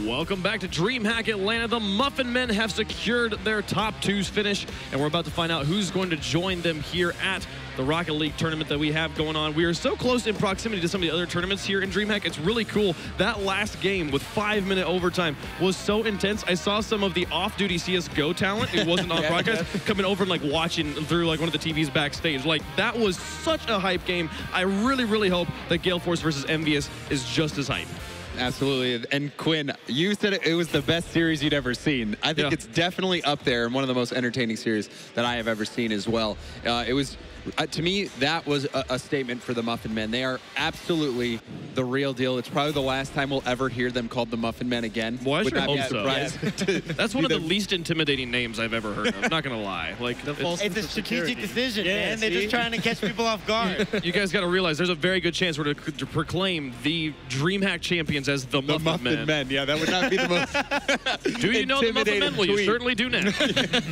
Welcome back to DreamHack Atlanta. The Muffin Men have secured their top twos finish, and we're about to find out who's going to join them here at the Rocket League tournament that we have going on. We are so close in proximity to some of the other tournaments here in DreamHack. It's really cool. That last game with 5-minute overtime was so intense. I saw some of the off-duty CSGO talent who wasn't on broadcast coming over and like watching through like one of the TVs backstage. Like that was such a hype game. I really, really hope that Gale Force versus EnVyUs is just as hype. Absolutely. And Quinn, you said it was the best series you'd ever seen. I think it's definitely up there and one of the most entertaining series that I have ever seen as well. It was, to me, that was a statement for the Muffin Men. They are absolutely the real deal. It's probably the last time we'll ever hear them called the Muffin Men again. Well, I Would sure not be hope so. surprised. That's one of the least intimidating names I've ever heard of. I'm not going to lie. Like, it's a strategic decision, man. They're just trying to catch people off guard. You guys got to realize there's a very good chance we're going to proclaim the DreamHack champions as the Muffin Men. Yeah, that would not be the most Do you know the Muffin Men? Well, you certainly do now.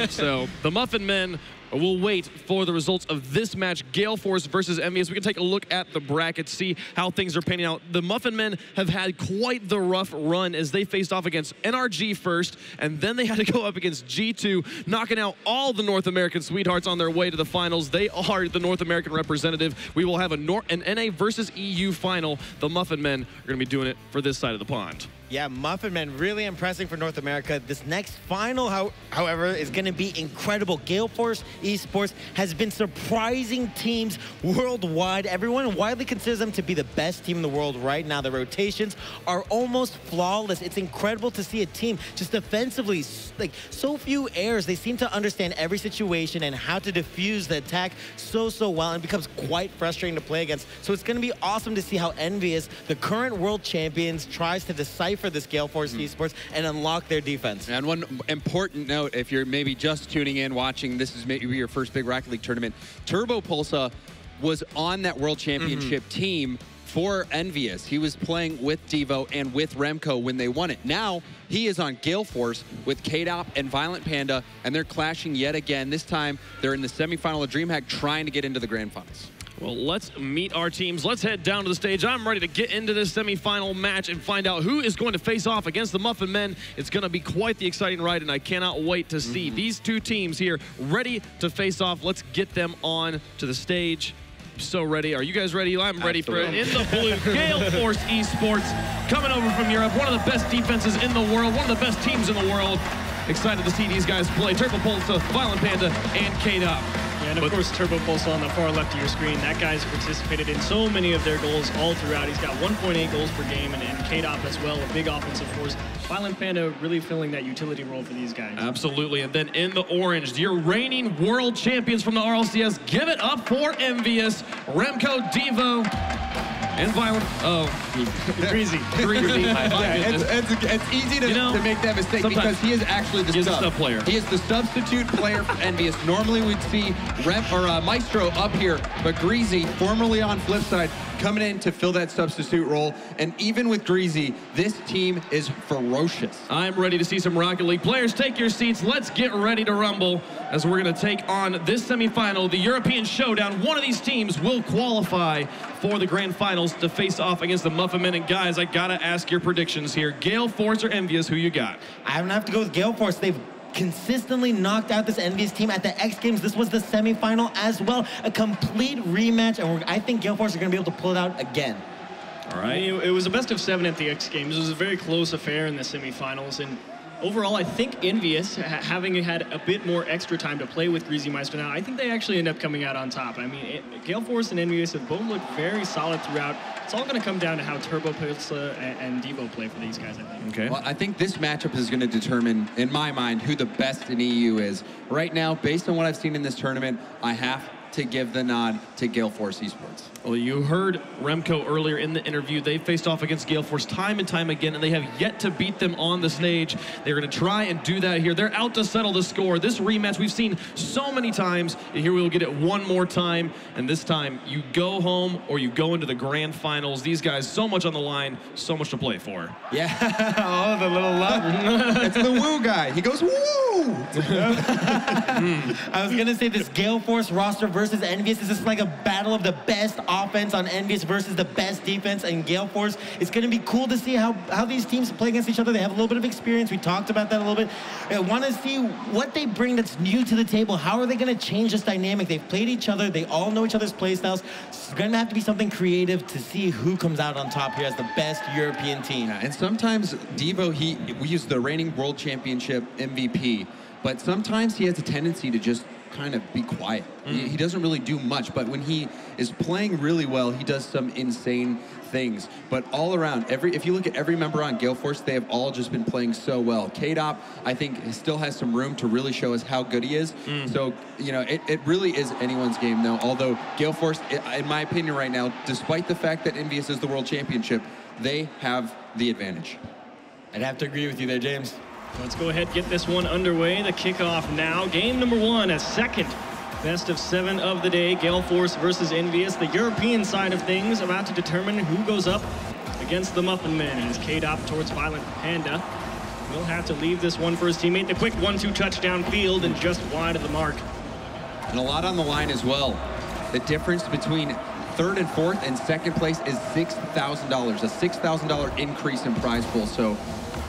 So the Muffin Men will wait for the results of this match, Gale Force versus EnVyUs. We can take a look at the bracket, see how things are panning out. The Muffin Men have had quite the rough run as they faced off against NRG first, and then they had to go up against G2, knocking out all the North American sweethearts on their way to the finals. They are the North American representative. We will have an NA versus EU final. The Muffin Men are going to be doing it for this side of the pond. Yeah, Muffin Men really impressing for North America. This next final, however, is going to be incredible. Gale Force Esports has been surprising teams worldwide. Everyone widely considers them to be the best team in the world right now. The rotations are almost flawless. It's incredible to see a team just defensively, like so few errors. They seem to understand every situation and how to defuse the attack so well, and it becomes quite frustrating to play against. So it's going to be awesome to see how EnVyUs, the current world champions, tries to decipher this Gale Force Esports and unlock their defense. And one important note, if you're maybe just tuning in, watching, this is maybe your first big Rocket League tournament, Turbo Pulsa was on that World Championship team for EnVyUs. He was playing with Devo and with Remco when they won it. Now, he is on Gale Force with KDOP and Violent Panda, and they're clashing yet again. This time, they're in the semifinal of DreamHack trying to get into the grand finals. Well, let's meet our teams. Let's head down to the stage. I'm ready to get into this semifinal match and find out who is going to face off against the Muffin Men. It's going to be quite the exciting ride, and I cannot wait to see these two teams here ready to face off. Let's get them on to the stage. So ready. Are you guys ready? I'm ready for it. In the blue, Gale Force Esports coming over from Europe. One of the best defenses in the world. One of the best teams in the world. Excited to see these guys play. Turbo Pulsa, Violent Panda, and KDOP. And of course, Turbo Pulsa on the far left of your screen. That guy's participated in so many of their goals all throughout. He's got 1.8 goals per game, and KDOP as well, a big offensive force. Violent Panda really filling that utility role for these guys. Absolutely. And then in the orange, your reigning world champions from the RLCS. Give it up for EnVyUs, Remco, Devo, and Violent. Greasy. It's easy to make that mistake because he is actually the sub player. He is the substitute player for EnVyUs. Normally we'd see Maestro up here, but Greasy, formerly on Flipside, coming in to fill that substitute role. And even with Greasy, this team is ferocious. I'm ready to see some Rocket League players. Take your seats. Let's get ready to rumble as we're going to take on this semifinal, the European Showdown. One of these teams will qualify for the grand finals to face off against the Muffin Men. And guys, I got to ask your predictions here. Gale Force or EnVyUs, who you got? I'm going to have to go with Gale Force. They've consistently knocked out this EnVyUs team at the X Games. This was the semifinal as well. A complete rematch, and I think Gale Force are going to be able to pull it out again. All right. It was a best of 7 at the X Games. It was a very close affair in the semifinals, and overall, I think EnVyUs, having had a bit more extra time to play with Greasy Maestro now, I think they actually end up coming out on top. I mean, Gale Force and EnVyUs have both looked very solid throughout. It's all going to come down to how Turbo Pulsa and Devo play for these guys, I think. Okay. Well, I think this matchup is going to determine, in my mind, who the best in EU is. Right now, based on what I've seen in this tournament, I have to give the nod to Gale Force Esports. Well, you heard Remco earlier in the interview. They faced off against Gale Force time and time again, and they have yet to beat them on the stage. They're going to try and do that here. They're out to settle the score. This rematch we've seen so many times. Here we'll get it one more time, and this time you go home or you go into the grand finals. These guys, so much on the line, so much to play for. Yeah, oh, the little love. It's the woo guy. He goes, woo! I was going to say this Gale Force roster versus versus EnVyUs. This is like a battle of the best offense on EnVyUs versus the best defense in Gale Force. It's going to be cool to see how these teams play against each other. They have a little bit of experience. We talked about that a little bit. I want to see what they bring that's new to the table. How are they going to change this dynamic? They've played each other. They all know each other's play styles. It's going to have to be something creative to see who comes out on top here as the best European team. Yeah, and sometimes Devo, we use the reigning world championship MVP, but sometimes he has a tendency to just kind of be quiet. He doesn't really do much, but when he is playing really well, he does some insane things. But all around, if you look at every member on Gale Force, they have all just been playing so well. K-Dop, I think, still has some room to really show us how good he is. So, you know, it really is anyone's game now, although Gale Force, in my opinion right now, despite the fact that EnVyUs is the world championship, they have the advantage. I'd have to agree with you there, James. Let's go ahead and get this one underway. The kickoff now. Game number 1, a second best of 7 of the day. Gale Force versus EnVyUs. The European side of things about to determine who goes up against the Muffin Men. As K-Dop towards Violent Panda. Will have to leave this one for his teammate. The quick 1-2 touchdown field and just wide of the mark. And a lot on the line as well. The difference between 3rd and 4th and 2nd place is $6,000. A $6,000 increase in prize pool. So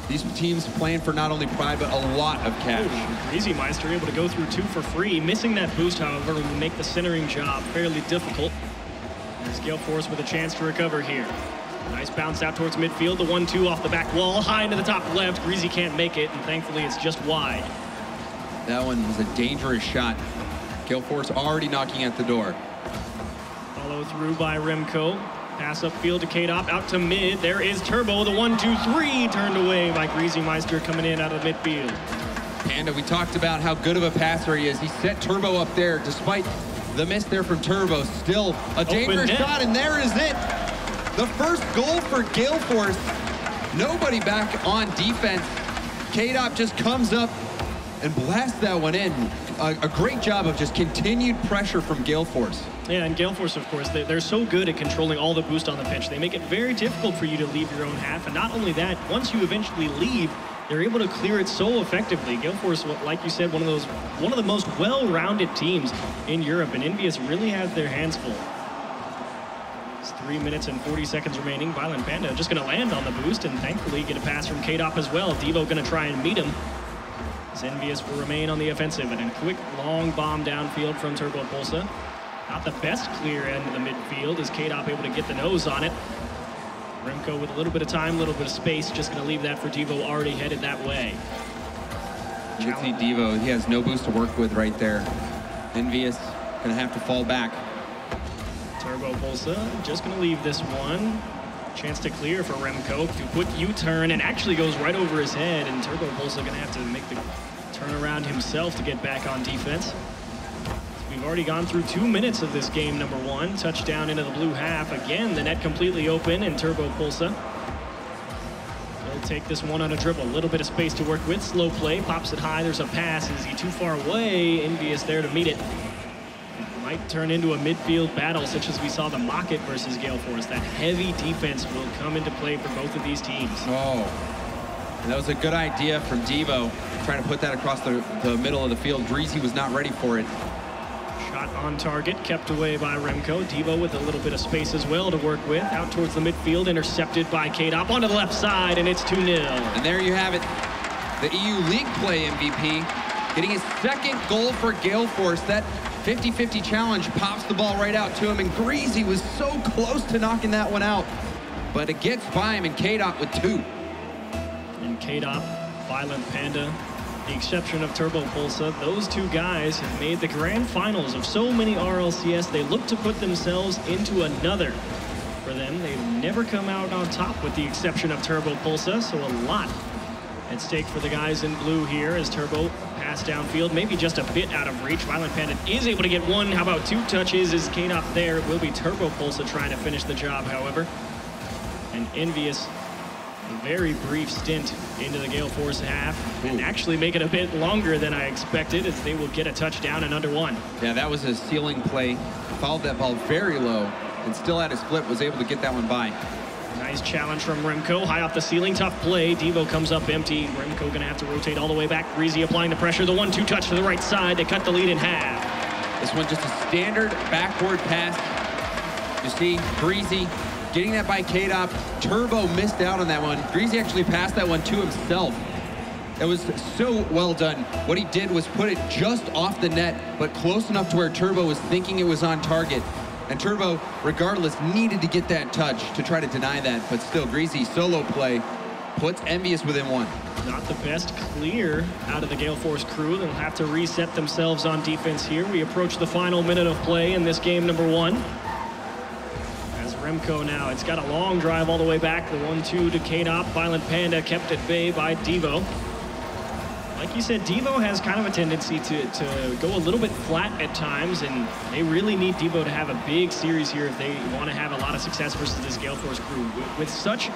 these teams playing for not only pride, but a lot of cash. GreazyMeister able to go through 2 for free. Missing that boost, however, will make the centering job fairly difficult. As Gale Force with a chance to recover here. Nice bounce out towards midfield. The 1-2 off the back wall. High into the top left. Greasy can't make it, and thankfully it's just wide. That one was a dangerous shot. Gale Force already knocking at the door. Follow through by Remco. Pass upfield to K-Dop, out to mid. There is Turbo, the 1-2-3, turned away by GreazyMeister coming in out of midfield. Panda, we talked about how good of a passer he is. He set Turbo up there, despite the miss there from Turbo. Still a dangerous shot, and there is it. The first goal for Gale Force. Nobody back on defense. K-Dop just comes up and blasts that one in. A great job of just continued pressure from Gale Force. Yeah, and Gale Force, of course, they're so good at controlling all the boost on the pitch. They make it very difficult for you to leave your own half. And not only that, once you eventually leave, they're able to clear it so effectively. Gale Force, like you said, one of the most well-rounded teams in Europe. And EnVyUs really has their hands full. It's 3 minutes and 40 seconds remaining. Violent Panda just going to land on the boost and thankfully get a pass from K-Dop as well. Devo going to try and meet him. As EnVyUs will remain on the offensive, and a quick long bomb downfield from Turbo Pulsa. Not the best clear end of the midfield as K-Dop able to get the nose on it. Remco with a little bit of time, a little bit of space, just going to leave that for Devo already headed that way. You can see Devo, he has no boost to work with right there. EnVyUs going to have to fall back. Turbo Pulsa just going to leave this one. Chance to clear for Remco to put U-turn and actually goes right over his head, and Turbo Pulsa going to have to make the turn around himself to get back on defense. We've already gone through 2 minutes of this game number 1. Touchdown into the blue half. Again, the net completely open, and Turbo Pulsa will take this one on a dribble. A little bit of space to work with. Slow play, pops it high. There's a pass. Is he too far away? EnVyUs there to meet it. Might turn into a midfield battle such as we saw the Mocket versus Gale Force. That heavy defense will come into play for both of these teams. Oh, and that was a good idea from Devo, trying to put that across the middle of the field. Greasy was not ready for it. Shot on target, kept away by Remco. Devo with a little bit of space as well to work with. Out towards the midfield, intercepted by K-Dop onto the left side, and it's 2-0. And there you have it. The EU League Play MVP getting his 2nd goal for Gale Force. That 50-50 challenge pops the ball right out to him, and Greasy was so close to knocking that one out. But it gets by him, and K-Dop with 2. And K-Dop, Violent Panda, the exception of Turbo Pulsa, those 2 guys have made the grand finals of so many RLCS. They look to put themselves into another. For them, they've never come out on top with the exception of Turbo Pulsa, so a lot at stake for the guys in blue here as Turbo pass downfield, maybe just a bit out of reach. Violent Panda is able to get 1. How about 2 touches? Is K-Dop there? It will be Turbo Pulsa trying to finish the job, however. And EnVyUs, a very brief stint into the Gale Force half, and actually make it a bit longer than I expected as they will get a touchdown in under 1. Yeah, that was a ceiling play. Followed that ball very low and still at his flip was able to get that one by. Nice challenge from Remco, high off the ceiling, tough play. Devo comes up empty. Remco gonna have to rotate all the way back. Greasy applying the pressure, the 1-2 touch to the right side. They cut the lead in half. This one just a standard backward pass. You see Greasy getting that by K-Dop. Turbo missed out on that one. Greasy actually passed that one to himself. It was so well done. What he did was put it just off the net, but close enough to where Turbo was thinking it was on target. And Turbo, regardless, needed to get that touch to try to deny that. But still, Greasy solo play puts EnVyUs within one. Not the best clear out of the Gale Force crew. They'll have to reset themselves on defense here. We approach the final minute of play in this game number 1. As Remco now, it's got a long drive all the way back. The 1-2 to K-Dop. Violent Panda kept at bay by Devo. Like you said, Devo has kind of a tendency to go a little bit flat at times, and they really need Devo to have a big series here if they want to have a lot of success versus this Gale Force crew. With such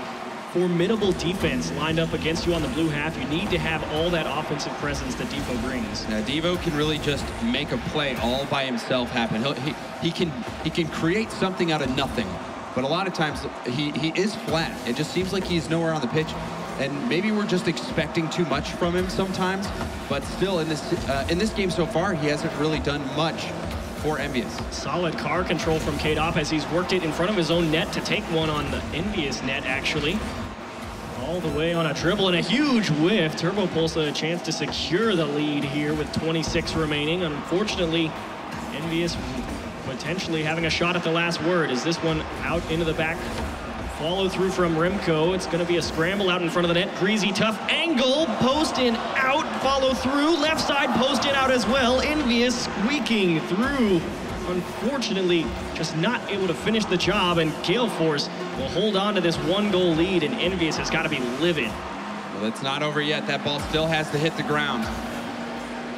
formidable defense lined up against you on the blue half, you need to have all that offensive presence that Devo brings. Now, Devo can really just make a play all by himself happen. He can create something out of nothing, but a lot of times he is flat. It just seems like he's nowhere on the pitch. And maybe we're just expecting too much from him sometimes, but still in this game so far, he hasn't really done much for EnVyUs. Solid car control from K-Dop as he's worked it in front of his own net to take one on the EnVyUs net, actually. All the way on a dribble and a huge whiff. Turbo Pulsa a chance to secure the lead here with 26 remaining. Unfortunately, EnVyUs potentially having a shot at the last word. Is this one out into the back? Follow through from Remco. It's going to be a scramble out in front of the net. Greasy, tough angle, post in, out, follow through. Left side, post in, out as well. EnVyUs squeaking through. Unfortunately, just not able to finish the job, and Gale Force will hold on to this 1-goal lead, and EnVyUs has got to be livid. Well, it's not over yet. That ball still has to hit the ground.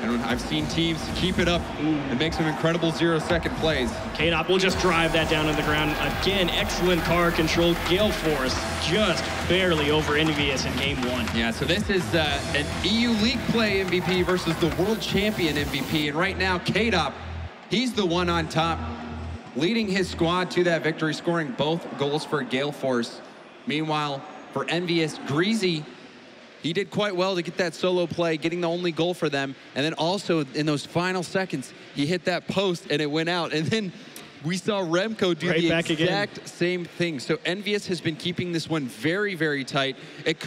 And I've seen teams keep it up and make some incredible 0-second plays. K-Dop will just drive that down to the ground. Again, excellent car control. Gale Force just barely over EnVyUs in game 1. Yeah, so this is an EU League play MVP versus the world champion MVP. And right now, K-Dop, he's the one on top, leading his squad to that victory, scoring both goals for Gale Force. Meanwhile, for EnVyUs, Greasy, he did quite well to get that solo play, getting the only goal for them. And then also in those final seconds, he hit that post and it went out. And then we saw Remco do the exact same thing. So EnVyUs has been keeping this one very, very tight.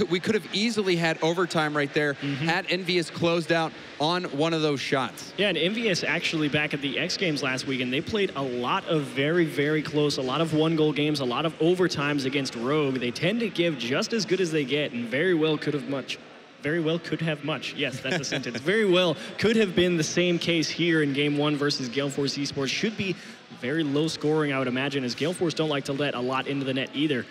We could have easily had overtime right there had EnVyUs closed out on one of those shots. Yeah, and EnVyUs actually back at the X Games last week, and they played a lot of very, very close, a lot of 1-goal games, a lot of overtimes against Rogue. They tend to give just as good as they get, and very well could have much. Very well could have much. Yes, that's a sentence. Very well could have been the same case here in game 1 versus Gale Force Esports. Should be very low scoring, I would imagine, as Gale Force don't like to let a lot into the net either.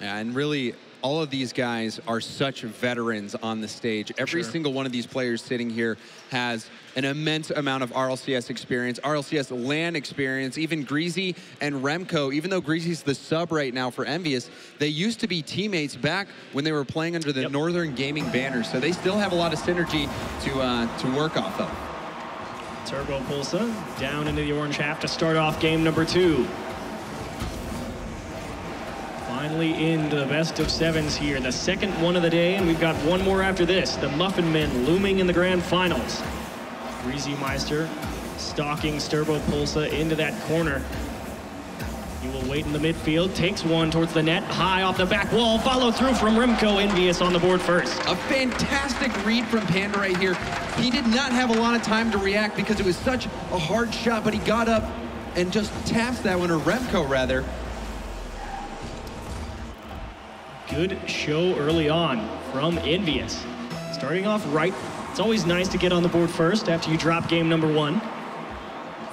Yeah, and really, all of these guys are such veterans on the stage. Every single one of these players sitting here has an immense amount of RLCS experience, RLCS LAN experience. Even Greasy and Remco, even though Greasy's the sub right now for EnVyUs, they used to be teammates back when they were playing under the Northern Gaming banner. So they still have a lot of synergy to work off of. Turbo Pulsa down into the orange half to start off game number 2. Finally into the best of 7s here, the second one of the day, and we've got one more after this. The Muffin Men looming in the grand finals. Greasy Meister stalking Turbo Pulsa into that corner. He will wait in the midfield, takes one towards the net, high off the back wall, follow through from Remco. EnVyUs on the board first. A fantastic read from Panda right here. He did not have a lot of time to react because it was such a hard shot, but he got up and just taps that one, or Remco rather. Good show early on from EnVyUs. Starting off right, it's always nice to get on the board first after you drop game number 1.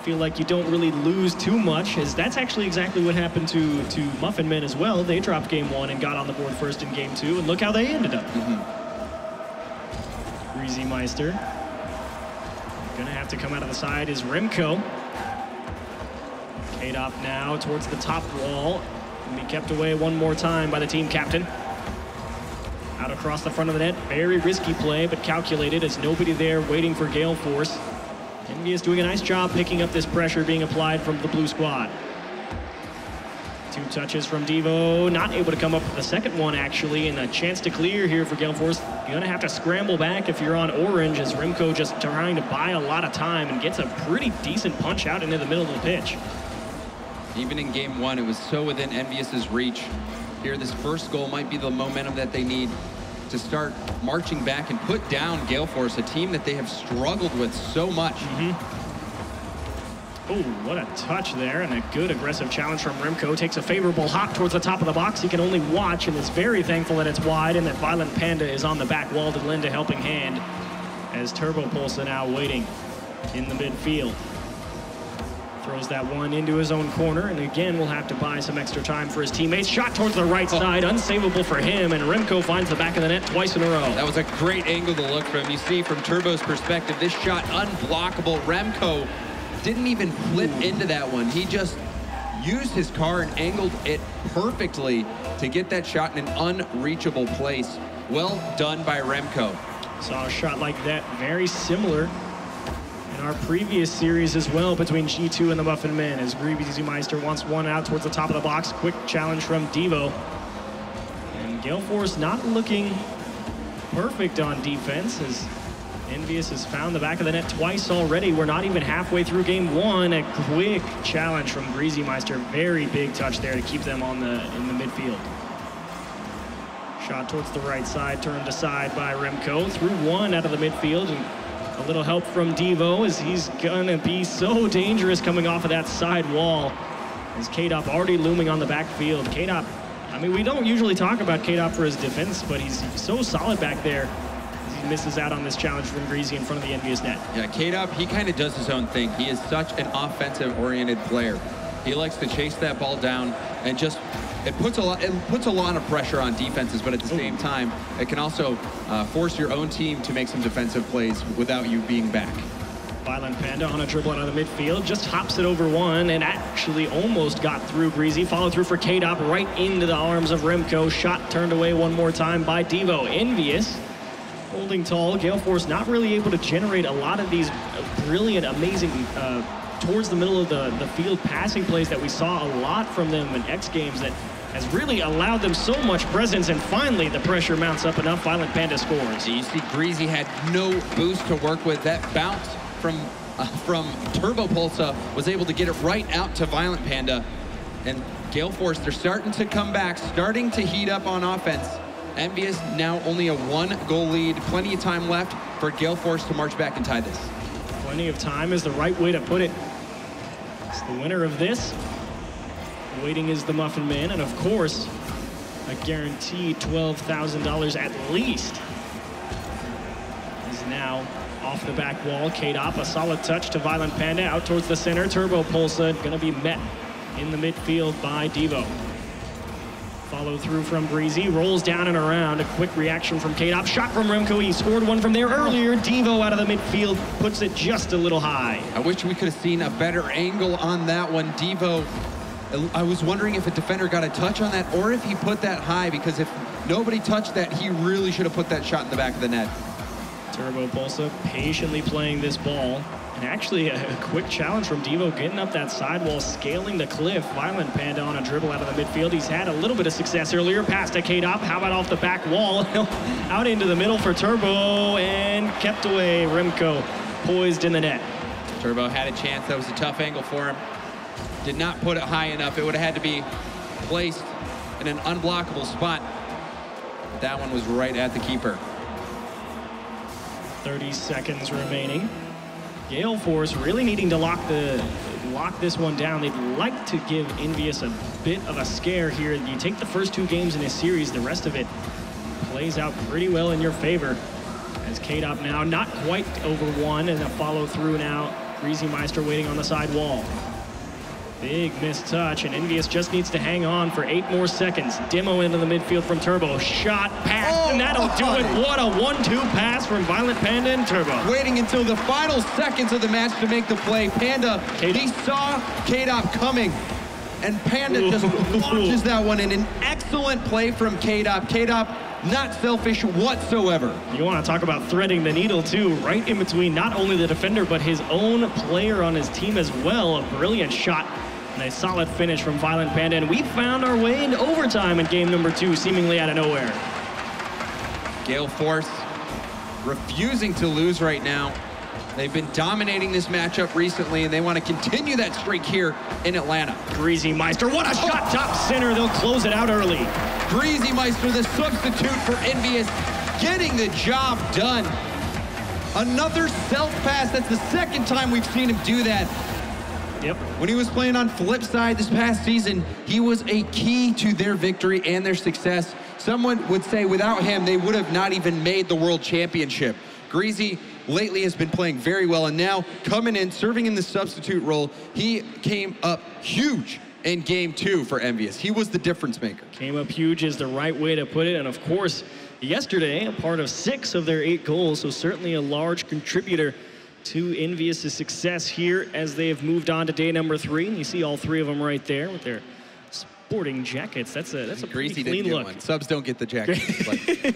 Feel like you don't really lose too much, as that's actually exactly what happened to Muffin Men as well. They dropped game 1 and got on the board first in game 2, and look how they ended up. Greasy Meister. Gonna have to come out of the side is Remco. K-Dop now towards the top wall. And be kept away one more time by the team captain. Out across the front of the net. Very risky play, but calculated, as nobody there waiting for Gale Force. EnVyUs doing a nice job picking up this pressure being applied from the blue squad. 2 touches from Devo, not able to come up with the second one actually, and a chance to clear here for Gale Force. You're gonna have to scramble back if you're on orange, as Remco just trying to buy a lot of time and gets a pretty decent punch out into the middle of the pitch. Even in game 1, it was so within EnVyUs' reach. Here, this first goal might be the momentum that they need to start marching back and put down Gale Force, a team that they have struggled with so much. Oh, what a touch there, and a good aggressive challenge from Remco. Takes a favorable hop towards the top of the box. He can only watch and is very thankful that it's wide and that Violent Panda is on the back wall to lend a helping hand, as Turbo Pulsa now waiting in the midfield. Throws that one into his own corner, and again will have to buy some extra time for his teammates. Shot towards the right side, unsavable for him, and Remco finds the back of the net twice in a row. That was a great angle to look from. You see from Turbo's perspective, this shot unblockable. Remco didn't even flip into that one. He just used his car and angled it perfectly to get that shot in an unreachable place. Well done by Remco. Saw a shot like that, very similar in our previous series as well between G2 and the Muffin Men, as Greasy Meister wants one out towards the top of the box. Quick challenge from Devo. And Gale Force not looking perfect on defense, as EnVyUs has found the back of the net twice already. We're not even halfway through game 1. A quick challenge from Greasy Meister. Very big touch there to keep them on in the midfield. Shot towards the right side, turned aside by Remco. Through one out of the midfield, and a little help from Devo, as he's gonna be so dangerous coming off of that side wall. As K-Dop already looming on the backfield. K-Dop, I mean, we don't usually talk about K-Dop for his defense, but he's so solid back there. He misses out on this challenge from Greasy in front of the EnVyUs net. Yeah, K-Dop, he kind of does his own thing. He is such an offensive-oriented player. He likes to chase that ball down and just, it puts a lot of pressure on defenses, but at the same time, it can also force your own team to make some defensive plays without you being back. Violent Panda on a dribble out of the midfield, just hops it over one and actually almost got through Greasy. Follow through for K-Dop right into the arms of Remco. Shot turned away one more time by Devo. EnVyUs holding tall. Gale Force not really able to generate a lot of these brilliant, amazing towards the middle of the field passing plays that we saw a lot from them in X Games, that has really allowed them so much presence, and finally the pressure mounts up enough. Violent Panda scores. You see Greasy had no boost to work with. That bounce from Turbo Pulsa was able to get it right out to Violent Panda. And Gale Force, they're starting to come back, starting to heat up on offense. EnVyUs now only a 1-goal lead. Plenty of time left for Gale Force to march back and tie this. Plenty of time is the right way to put it. It's the winner of this. Waiting is the Muffin Man, and of course, a guaranteed $12,000 at least is now off the back wall. K-Dop, a solid touch to Violent Panda out towards the center. Turbo Pulsa gonna be met in the midfield by Devo. Follow through from Greasy, rolls down and around. A quick reaction from K-Dop. Shot from Remco. He scored one from there earlier. Devo out of the midfield puts it just a little high. I wish we could have seen a better angle on that one. Devo, I was wondering if a defender got a touch on that or if he put that high, because if nobody touched that, he really should have put that shot in the back of the net. Turbo Pulsa patiently playing this ball. And actually a quick challenge from Devo, getting up that sidewall, scaling the cliff. Violent Panda on a dribble out of the midfield. He's had a little bit of success earlier. Pass to K-Dop. How about off the back wall? Out into the middle for Turbo, and kept away. Remco poised in the net. Turbo had a chance. That was a tough angle for him. Did not put it high enough. It would have had to be placed in an unblockable spot. But that one was right at the keeper. 30 seconds remaining. Gale Force really needing to lock this one down. They'd like to give EnVyUs a bit of a scare here. You take the first 2 games in this series, the rest of it plays out pretty well in your favor. As K-Dop now not quite over one, and a follow through now. Greasy Meister waiting on the side wall. Big missed touch, and EnVyUs just needs to hang on for 8 more seconds. Demo into the midfield from Turbo. Shot, pass, and that'll do it. What a 1-2 pass from Violent Panda and Turbo. Waiting until the final seconds of the match to make the play. Panda, he saw K-Dop coming, and Panda just launches that one in. An excellent play from K-Dop. K-Dop, not selfish whatsoever. You want to talk about threading the needle too, right in between not only the defender, but his own player on his team as well. A brilliant shot And a solid finish from Violent Panda, and we found our way into overtime in game number 2, seemingly out of nowhere. Gale Force refusing to lose right now. They've been dominating this matchup recently, and they want to continue that streak here in Atlanta. Greasy Meister, what a shot top center. They'll close it out early. Greasy Meister, the substitute for EnVyUs, getting the job done. Another self-pass. That's the second time we've seen him do that. Yep. When he was playing on Flipside this past season, he was a key to their victory and their success. Someone would say without him, they would have not even made the World Championship. Greasy lately has been playing very well, and now coming in, serving in the substitute role, he came up huge in game 2 for EnVyUs. He was the difference maker. Came up huge is the right way to put it, and of course, yesterday, a part of 6 of their 8 goals, so certainly a large contributor to EnVyUs' success here as they have moved on to day number 3. And you see all 3 of them right there with their sporting jackets. That's a Greasy pretty clean look. One. Subs don't get the jacket.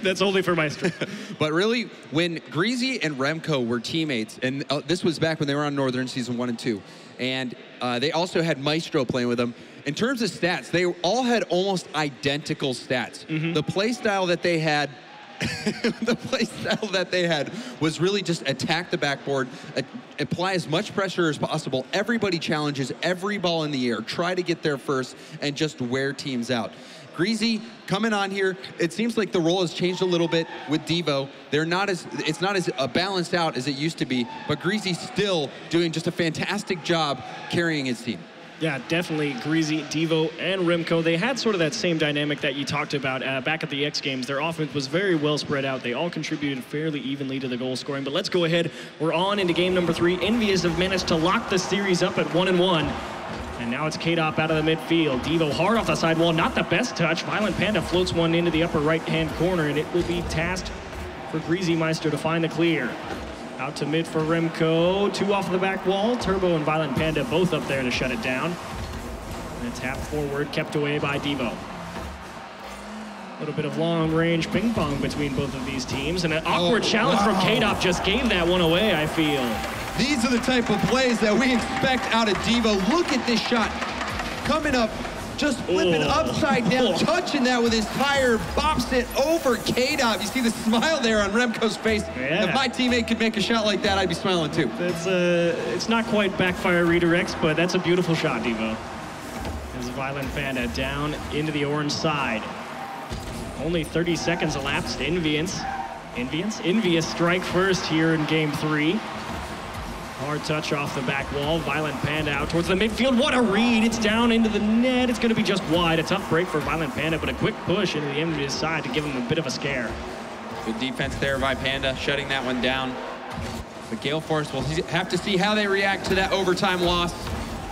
That's only for Meister. But really, when Greasy and Remco were teammates, and this was back when they were on Northern season 1 and 2, and they also had Maestro playing with them. In terms of stats, they all had almost identical stats. The play style that they had was really just attack the backboard, apply as much pressure as possible. Everybody challenges every ball in the air, try to get there first, and just wear teams out. Greasy coming on here, it seems like the role has changed a little bit with Devo. It's not as balanced out as it used to be, but Greasy's still doing just a fantastic job carrying his team. Yeah, definitely. Greasy, Devo, and Remco, they had sort of that same dynamic that you talked about back at the X Games. Their offense was very well spread out. They all contributed fairly evenly to the goal scoring. But let's go ahead. We're on into game number 3. EnVyUs have managed to lock the series up at 1-1. And now it's K-Dop out of the midfield. Devo hard off the sidewall. Not the best touch. Violent Panda floats one into the upper right-hand corner, and it will be tasked for Greasy Meister to find the clear. Out to mid for Remco, 2 off the back wall. Turbo and Violent Panda both up there to shut it down. And a tap forward, kept away by Devo. A little bit of long-range ping-pong between both of these teams. And an awkward challenge from K-Dop just gave that one away, I feel. These are the type of plays that we expect out of Devo. Look at this shot coming up. Just flipping upside down, touching that with his tire, bops it over K-Dop. You see the smile there on Remco's face. Yeah. If my teammate could make a shot like that, I'd be smiling too. It's not quite backfire redirects, but that's a beautiful shot, Devo. There's Violent Panda down into the orange side. Only 30 seconds elapsed. EnVyUs strike first here in game 3. Hard touch off the back wall. Violent Panda out towards the midfield. What a read. It's down into the net. It's going to be just wide. A tough break for Violent Panda, but a quick push into the EnVyUs side to give him a bit of a scare. Good defense there by Panda, shutting that one down. But Gale Force will have to see how they react to that overtime loss.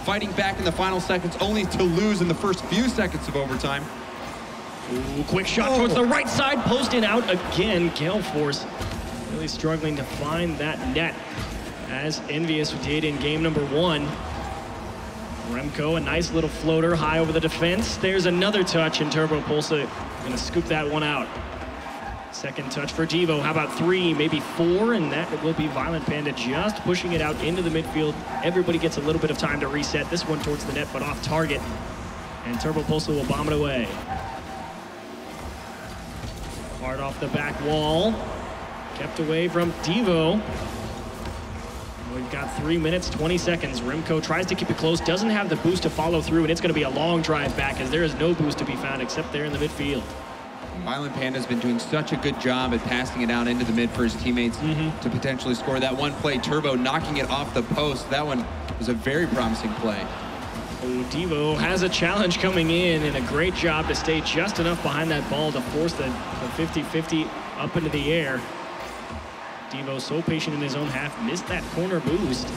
Fighting back in the final seconds, only to lose in the first few seconds of overtime. Ooh, quick shot towards the right side. Posting out again. Gale Force really struggling to find that net, as EnVyUs did in game number 1. Remco, a nice little floater high over the defense. There's another touch, and Turbo Pulsa gonna scoop that one out. Second touch for Devo. How about 3, maybe 4? And that will be Violent Panda just pushing it out into the midfield. Everybody gets a little bit of time to reset. This one towards the net, but off target. And Turbo Pulsa will bomb it away. Hard off the back wall. Kept away from Devo. We've got 3 minutes, 20 seconds. Remco tries to keep it close, doesn't have the boost to follow through, and it's going to be a long drive back as there is no boost to be found except there in the midfield. Violent Panda's been doing such a good job at passing it out into the mid for his teammates to potentially score. That one play, Turbo knocking it off the post, that one was a very promising play. Oh, Devo has a challenge coming in, and a great job to stay just enough behind that ball to force the 50-50 up into the air. Devo so patient in his own half, missed that corner boost.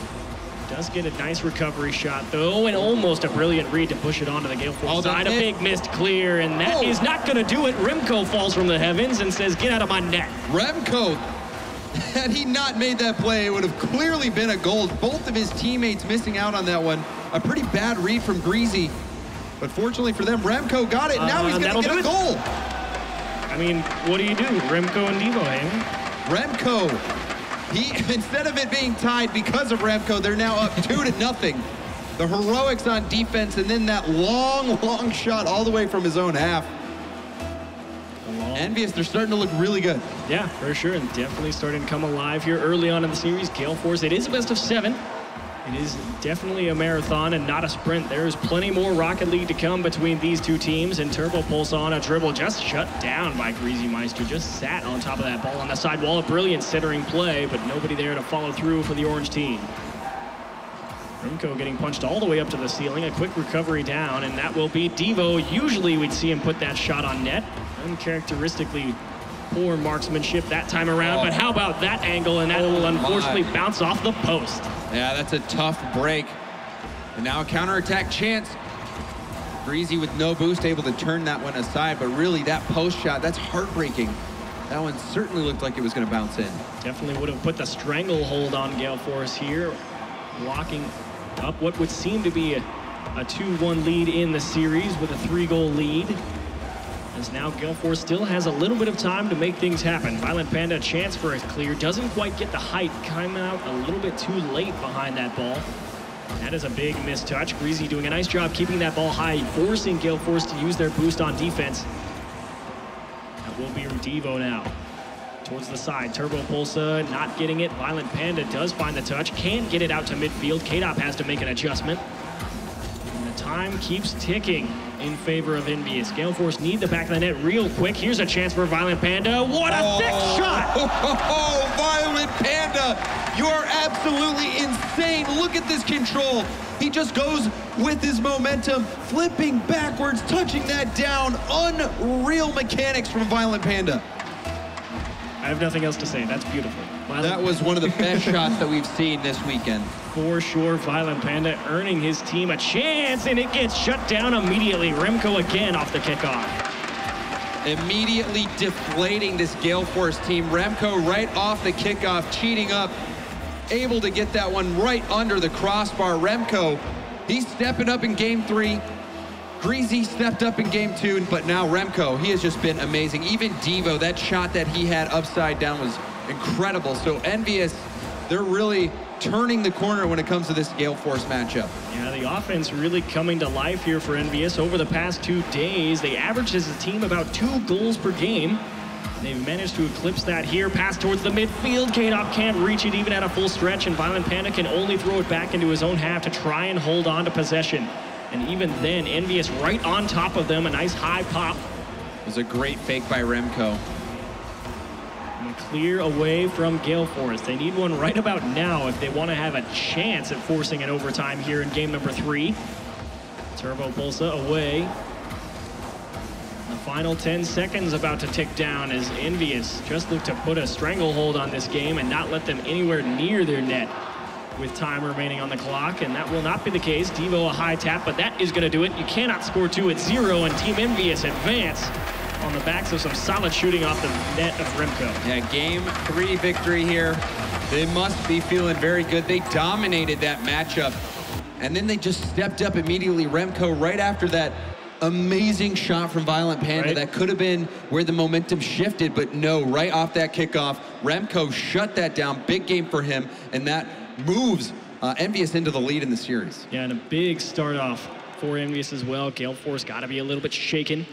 Does get a nice recovery shot, though, and almost a brilliant read to push it onto the Gale Force side. A big missed clear, and that is not going to do it. Remco falls from the heavens and says, get out of my net. Remco, had he not made that play, it would have clearly been a goal. Both of his teammates missing out on that one. A pretty bad read from Greasy, but fortunately for them, Remco got it. Now he's going to get a goal. I mean, what do you do? Remco and Devo, hey? Remco, instead of it being tied because of Remco, they're now up 2-0. the heroics on defense, and then that long shot all the way from his own half. EnVyUs, they're starting to look really good. Yeah, for sure, and definitely starting to come alive here early on in the series. Gale Force, it is a best of 7. It is definitely a marathon and not a sprint. There is plenty more Rocket League to come between these two teams, and Turbo Pulsa on a dribble just shut down by Greasy Meister. Just sat on top of that ball on the side wall. A brilliant centering play, but nobody there to follow through for the orange team. Remco getting punched all the way up to the ceiling. A quick recovery down, and that will be Devo. Usually we'd see him put that shot on net. Uncharacteristically poor marksmanship that time around, but how about that angle? And that will unfortunately bounce off the post. Yeah, that's a tough break. And now a counterattack chance. Greasy with no boost able to turn that one aside, but really that post shot, that's heartbreaking. That one certainly looked like it was going to bounce in. Definitely would have put the stranglehold on Gale Force here, locking up what would seem to be a 2-1 lead in the series with a 3-goal lead. As now Gale Force still has a little bit of time to make things happen. Violent Panda, a chance for a clear, doesn't quite get the height, coming out a little bit too late behind that ball. That is a big mistouch. Greasy doing a nice job keeping that ball high, forcing Gale Force to use their boost on defense. That will be Devo now. Towards the side, Turbo Pulsa not getting it. Violent Panda does find the touch, can't get it out to midfield. K-Dop has to make an adjustment. And the time keeps ticking in favor of EnVyUs. Gale Force need the back of the net real quick. Here's a chance for Violent Panda. What a thick shot! Oh, Violent Panda, you are absolutely insane. Look at this control. He just goes with his momentum, flipping backwards, touching that down. Unreal mechanics from Violent Panda. I have nothing else to say. That's beautiful. That was one of the best shots that we've seen this weekend. For sure, Violent Panda earning his team a chance, and it gets shut down immediately. Remco again off the kickoff. Immediately deflating this Gale Force team. Remco right off the kickoff, cheating up, able to get that one right under the crossbar. Remco, he's stepping up in game 3. Greasy stepped up in game 2, but now Remco, he has just been amazing. Even Devo, that shot that he had upside down was incredible. So EnVyUs, they're really turning the corner when it comes to this Gale Force matchup. Yeah, the offense really coming to life here for EnVyUs. Over the past 2 days, they averaged as a team about 2 goals per game. They've managed to eclipse that here. Pass towards the midfield. K-Dop can't reach it even at a full stretch, and Violent Panda can only throw it back into his own half to try and hold on to possession. And even then, EnVyUs right on top of them. A nice high pop. It was a great fake by Remco. And clear away from Gale Force. They need one right about now if they want to have a chance at forcing an overtime here in game number 3. Turbo Pulsa away. The final 10 seconds about to tick down as EnVyUs just look to put a stranglehold on this game and not let them anywhere near their net with time remaining on the clock, and that will not be the case. Devo a high tap, but that is going to do it. You cannot score 2 at 0, and Team EnVyUs advance on the backs of some solid shooting off the net of Remco. Yeah, game 3 victory here. They must be feeling very good. They dominated that matchup, and then they just stepped up immediately. Remco, right after that amazing shot from Violent Panda, that could have been where the momentum shifted, but no, right off that kickoff, Remco shut that down. Big game for him, and that moves EnVyUs into the lead in the series. Yeah, and a big start off for EnVyUs as well. Gale Force got to be a little bit shaken.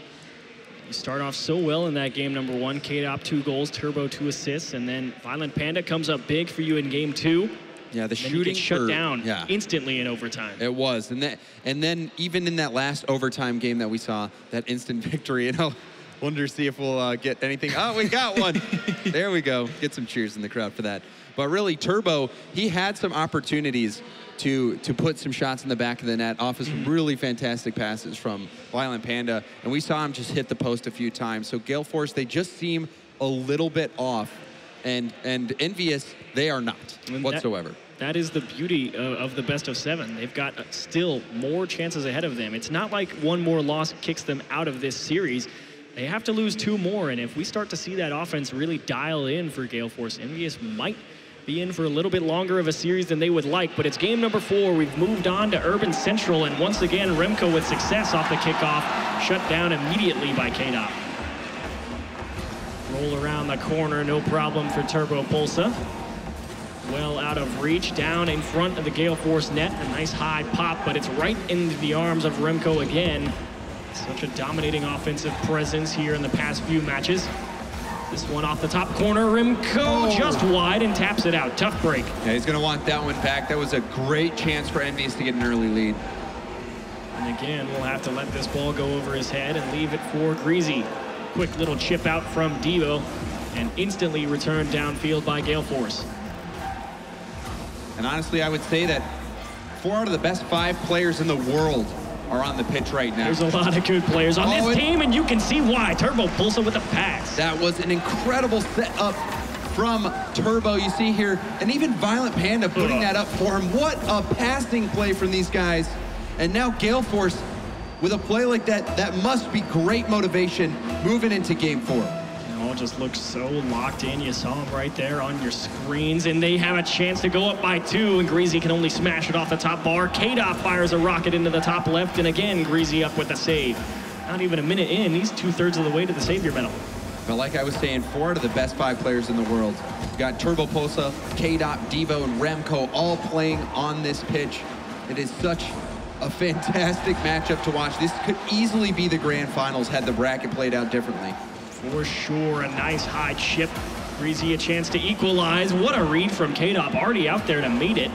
You start off so well in that game number 1. K-Dop 2 goals, Turbo 2 assists, and then Violent Panda comes up big for you in game 2. Yeah, the shooting shut down instantly in overtime. It was, and then even in that last overtime game that we saw, that instant victory, and I'll wonder see if we'll get anything. Oh, we got one. There we go. Get some cheers in the crowd for that. But really, Turbo, he had some opportunities to put some shots in the back of the net off of some really fantastic passes from Violent Panda, and we saw him just hit the post a few times. So Gale Force, they just seem a little bit off, and EnVyUs, they are not whatsoever. That is the beauty of the best of 7. They've got still more chances ahead of them. It's not like one more loss kicks them out of this series. They have to lose 2 more, and if we start to see that offense really dial in for Gale Force, EnVyUs might be in for a little bit longer of a series than they would like, but it's game number 4. We've moved on to Urban Central, and once again, Remco with success off the kickoff, shut down immediately by K-Dop. Roll around the corner, no problem for Turbo Pulsa. well out of reach, down in front of the Gale Force net. A nice high pop, but it's right into the arms of Remco again. Such a dominating offensive presence here in the past few matches. This one off the top corner, Remco just wide and taps it out. Tough break. Yeah, he's going to want that one back. That was a great chance for EnVyUs to get an early lead. And again, we'll have to let this ball go over his head and leave it for Greasy. Quick little chip out from Devo and instantly returned downfield by Gale Force. And honestly, I would say that 4 out of the best 5 players in the world are on the pitch right now. There's a lot of good players on this team, and you can see why. Turbo Pulsa with the pass. That was an incredible setup from Turbo. You see here, and even Violent Panda putting that up for him. What a passing play from these guys. And now Gale Force, with a play like that, that must be great motivation moving into Game 4. It all just looks so locked in. You saw him right there on your screens, and they have a chance to go up by 2, and Greasy can only smash it off the top bar. K-Dot fires a rocket into the top left, and again, Greasy up with the save. Not even a minute in, he's 2/3 of the way to the Savior medal. But like I was saying, 4 out of the best 5 players in the world. You got Turbo Pulsa, K-Dot, Devo, and Remco all playing on this pitch. It is such a fantastic matchup to watch. This could easily be the grand finals had the bracket played out differently. For sure, a nice high chip. Greasy a chance to equalize. What a read from K-Dop, already out there to meet it.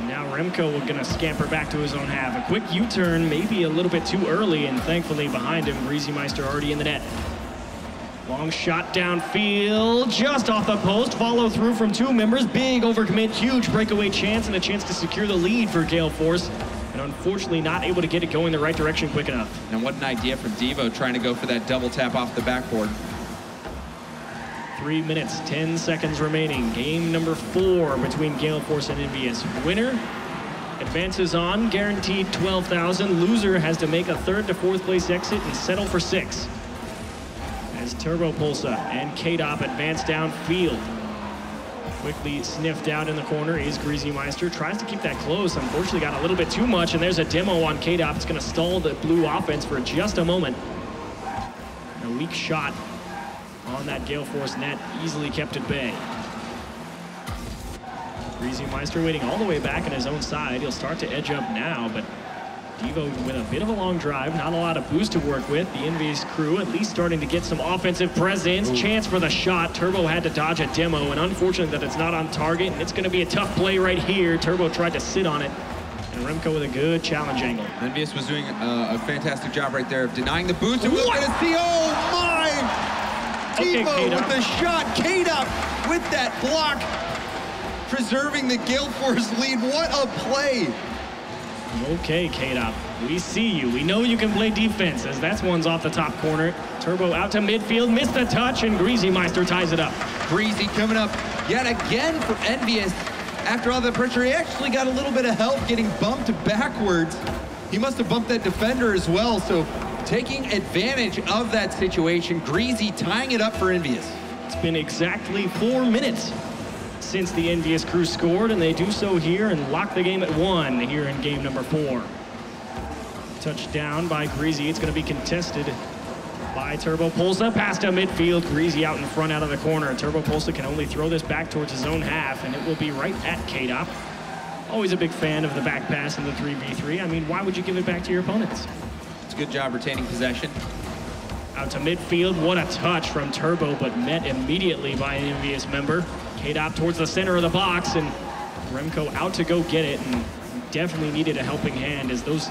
Now Remco gonna scamper back to his own half. A quick U-turn, maybe a little bit too early, and thankfully behind him, Greasy Meister already in the net. Long shot downfield, just off the post. Follow through from 2 members. Big overcommit, huge breakaway chance, and a chance to secure the lead for Gale Force. And unfortunately not able to get it going the right direction quick enough. And what an idea from Devo trying to go for that double tap off the backboard. 3 minutes, 10 seconds remaining. Game number 4 between Gale Force and EnVyUs. Winner advances on, guaranteed 12,000. Loser has to make a 3rd to 4th place exit and settle for 6. As Turbo Pulsa and K-Dop advance downfield. Quickly sniffed out in the corner is Greasy Meister. Tries to keep that close. Unfortunately got a little bit too much, and there's a demo on K-Dop. It's going to stall the blue offense for just a moment. A weak shot on that Gale Force net, easily kept at bay. Greasy Meister waiting all the way back on his own side. He'll start to edge up now, but Devo with a bit of a long drive, not a lot of boost to work with. The EnVyUs crew at least starting to get some offensive presence. Chance for the shot. Turbo had to dodge a demo, and unfortunate that it's not on target, and it's going to be a tough play right here. Turbo tried to sit on it, and Remco with a good challenge angle. EnVyUs was doing a fantastic job right there of denying the boost, and we're going to see, oh my! Devo with the shot, K-Dop with that block, preserving the Gale Force lead. What a play! Okay, K-Dop, we see you. We know you can play defense, as that one's off the top corner. Turbo out to midfield, missed the touch, and Greasy Meister ties it up. Greasy coming up yet again for EnVyUs. After all the pressure, he actually got a little bit of help getting bumped backwards. He must have bumped that defender as well, so taking advantage of that situation. Greasy tying it up for EnVyUs. It's been exactly 4 minutes since the EnVyUs crew scored, and they do so here and lock the game at 1 here in game number 4. Touchdown by Greasy. It's going to be contested by Turbo Pulsa. Pass to midfield. Greasy out in front, out of the corner. Turbo Pulsa can only throw this back towards his own half, and it will be right at K-Dop. Always a big fan of the back pass in the 3v3. I mean, why would you give it back to your opponents? It's a good job retaining possession. Out to midfield. What a touch from Turbo, but met immediately by an EnVyUs member. K-Dop towards the center of the box, and Remco out to go get it, and definitely needed a helping hand, as those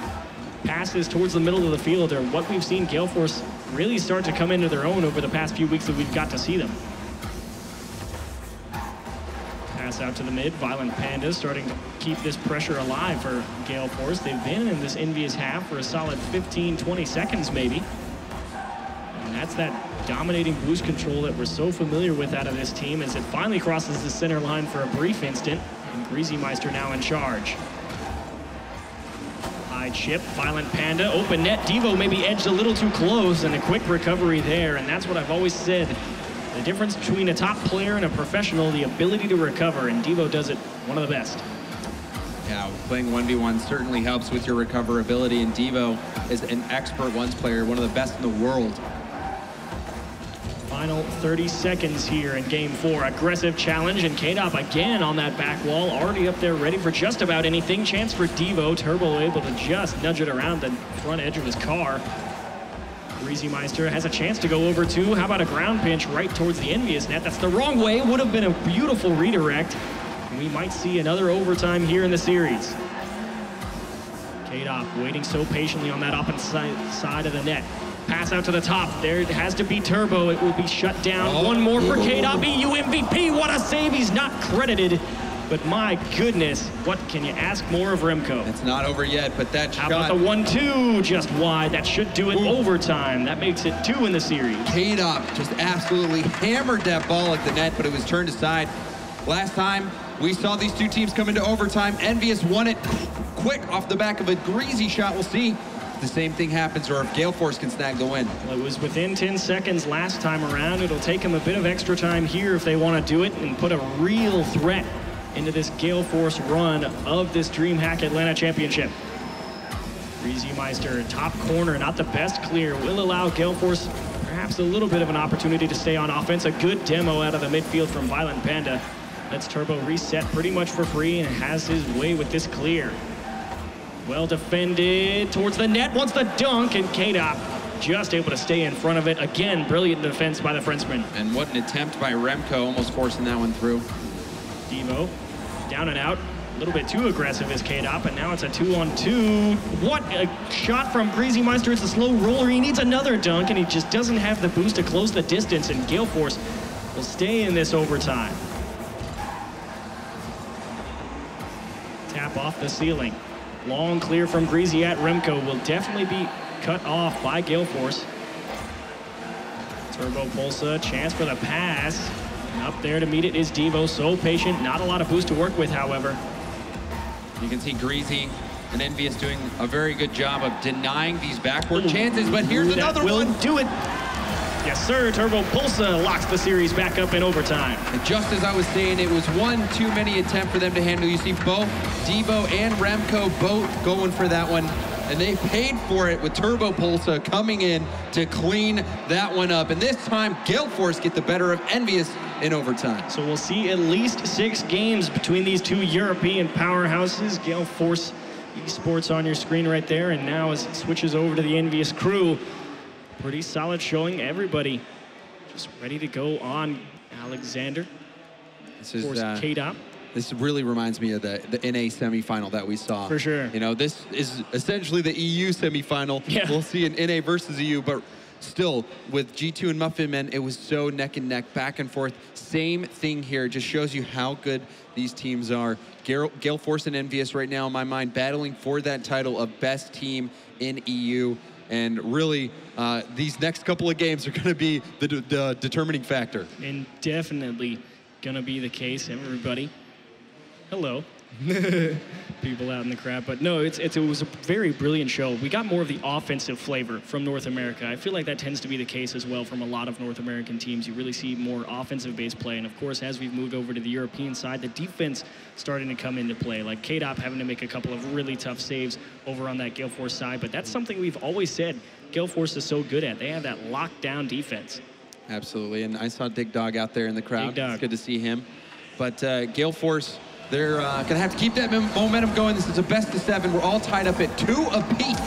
passes towards the middle of the field are what we've seen Gale Force really start to come into their own over the past few weeks that we've got to see them. Pass out to the mid. Violent Panda starting to keep this pressure alive for Gale Force. They've been in this EnVyUs half for a solid 15-20 seconds maybe. And that's that dominating boost control that we're so familiar with out of this team, as it finally crosses the center line for a brief instant, and Greasy Meister now in charge. High chip, Violent Panda, open net. Devo maybe edged a little too close, and a quick recovery there, and that's what I've always said. The difference between a top player and a professional, the ability to recover, and Devo does it one of the best. Yeah, playing 1v1 certainly helps with your recoverability, and Devo is an expert ones player, one of the best in the world. Final 30 seconds here in game 4. Aggressive challenge, and K-Dop again on that back wall, already up there ready for just about anything. Chance for Devo. Turbo able to just nudge it around the front edge of his car. Meister has a chance to go over too. How about a ground pinch right towards the EnVyUs net? That's the wrong way. Would have been a beautiful redirect. We might see another overtime here in the series. K-Dop waiting so patiently on that opposite side of the net. Pass out to the top. There it has to be Turbo. It will be shut down. One more for K-Dop. EU MVP. What a save. He's not credited. But my goodness, what can you ask more of Remco? It's not over yet, but that shot. How about the 1-2 just wide? That should do it overtime. That makes it 2 in the series. K-Dop just absolutely hammered that ball at the net, but it was turned aside. Last time we saw these two teams come into overtime, EnVyUs won it quick off the back of a greasy shot. We'll see if the same thing happens or if Gale Force can snag the win. Well, it was within 10 seconds last time around. It'll take them a bit of extra time here if they want to do it and put a real threat into this Gale Force run of this DreamHack Atlanta Championship. Meister, top corner, not the best clear, will allow Gale Force perhaps a little bit of an opportunity to stay on offense. A good demo out of the midfield from Violent Panda. Lets Turbo reset pretty much for free and has his way with this clear. Well defended towards the net, wants the dunk, and K-Dop just able to stay in front of it. Again, brilliant defense by the Frenchman. And what an attempt by Remco, almost forcing that one through. Devo, down and out. A little bit too aggressive is K-Dop, and now it's a 2-on-2. What a shot from Meister. It's a slow roller. He needs another dunk, and he just doesn't have the boost to close the distance, and Gale Force will stay in this overtime. Tap off the ceiling. Long clear from Greasy at Remco will definitely be cut off by Gale Force. Turbo Pulsa, chance for the pass. And up there to meet it is Devo, so patient. Not a lot of boost to work with, however. You can see Greasy and EnVyUs doing a very good job of denying these backward chances, but here's another one. Will do it. Yes, sir. Turbo Pulsa locks the series back up in overtime. And just as I was saying, it was one too many attempt for them to handle. You see both Devo and Remco both going for that one, and they paid for it with Turbo Pulsa coming in to clean that one up. And this time, Gale Force get the better of EnVyUs in overtime. So we'll see at least 6 games between these two European powerhouses. Gale Force esports on your screen right there, and now as it switches over to the EnVyUs crew, pretty solid showing. Everybody just ready to go on. Alexander, This is K-Dop. This really reminds me of the NA semifinal that we saw. For sure. You know, this is essentially the EU semifinal. Yeah. We'll see an NA versus EU, but still, with G2 and Muffin Men, it was so neck and neck, back and forth. Same thing here. It just shows you how good these teams are. Gale Force and EnVyUs right now, in my mind, battling for that title of best team in EU. And really, these next couple of games are going to be the determining factor. And definitely going to be the case, everybody. Hello. People out in the crowd. But no, it was a very brilliant show. We got more of the offensive flavor from North America. I feel like that tends to be the case as well from a lot of North American teams. You really see more offensive-based play. And, of course, as we've moved over to the European side, the defense starting to come into play. Like K-Dop having to make a couple of really tough saves over on that Gale Force side. But that's something we've always said Gale Force is so good at. They have that lockdown defense. Absolutely. And I saw Dig Dog out there in the crowd. Dig Dog. It's good to see him. But Gale Force, they're going to have to keep that momentum going. This is a best of 7. We're all tied up at 2 apiece.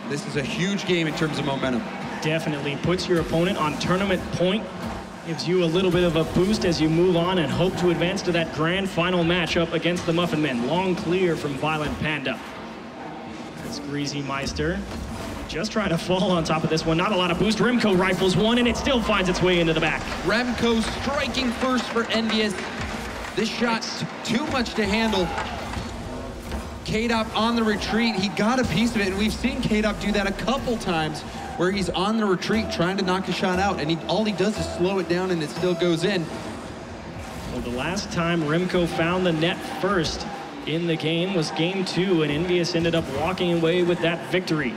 This is a huge game in terms of momentum. Definitely puts your opponent on tournament point. Gives you a little bit of a boost as you move on and hope to advance to that grand final matchup against the Muffin Men. Long clear from Violent Panda. That's Meister. Just trying to fall on top of this one. Not a lot of boost. Remco rifles one, and it still finds its way into the back. Remco striking first for EnVyUs. This shot's too much to handle. K-Dop on the retreat. He got a piece of it, and we've seen K-Dop do that a couple times where he's on the retreat trying to knock a shot out, and all he does is slow it down, and it still goes in. Well, the last time Remco found the net first in the game was game 2, and EnVyUs ended up walking away with that victory.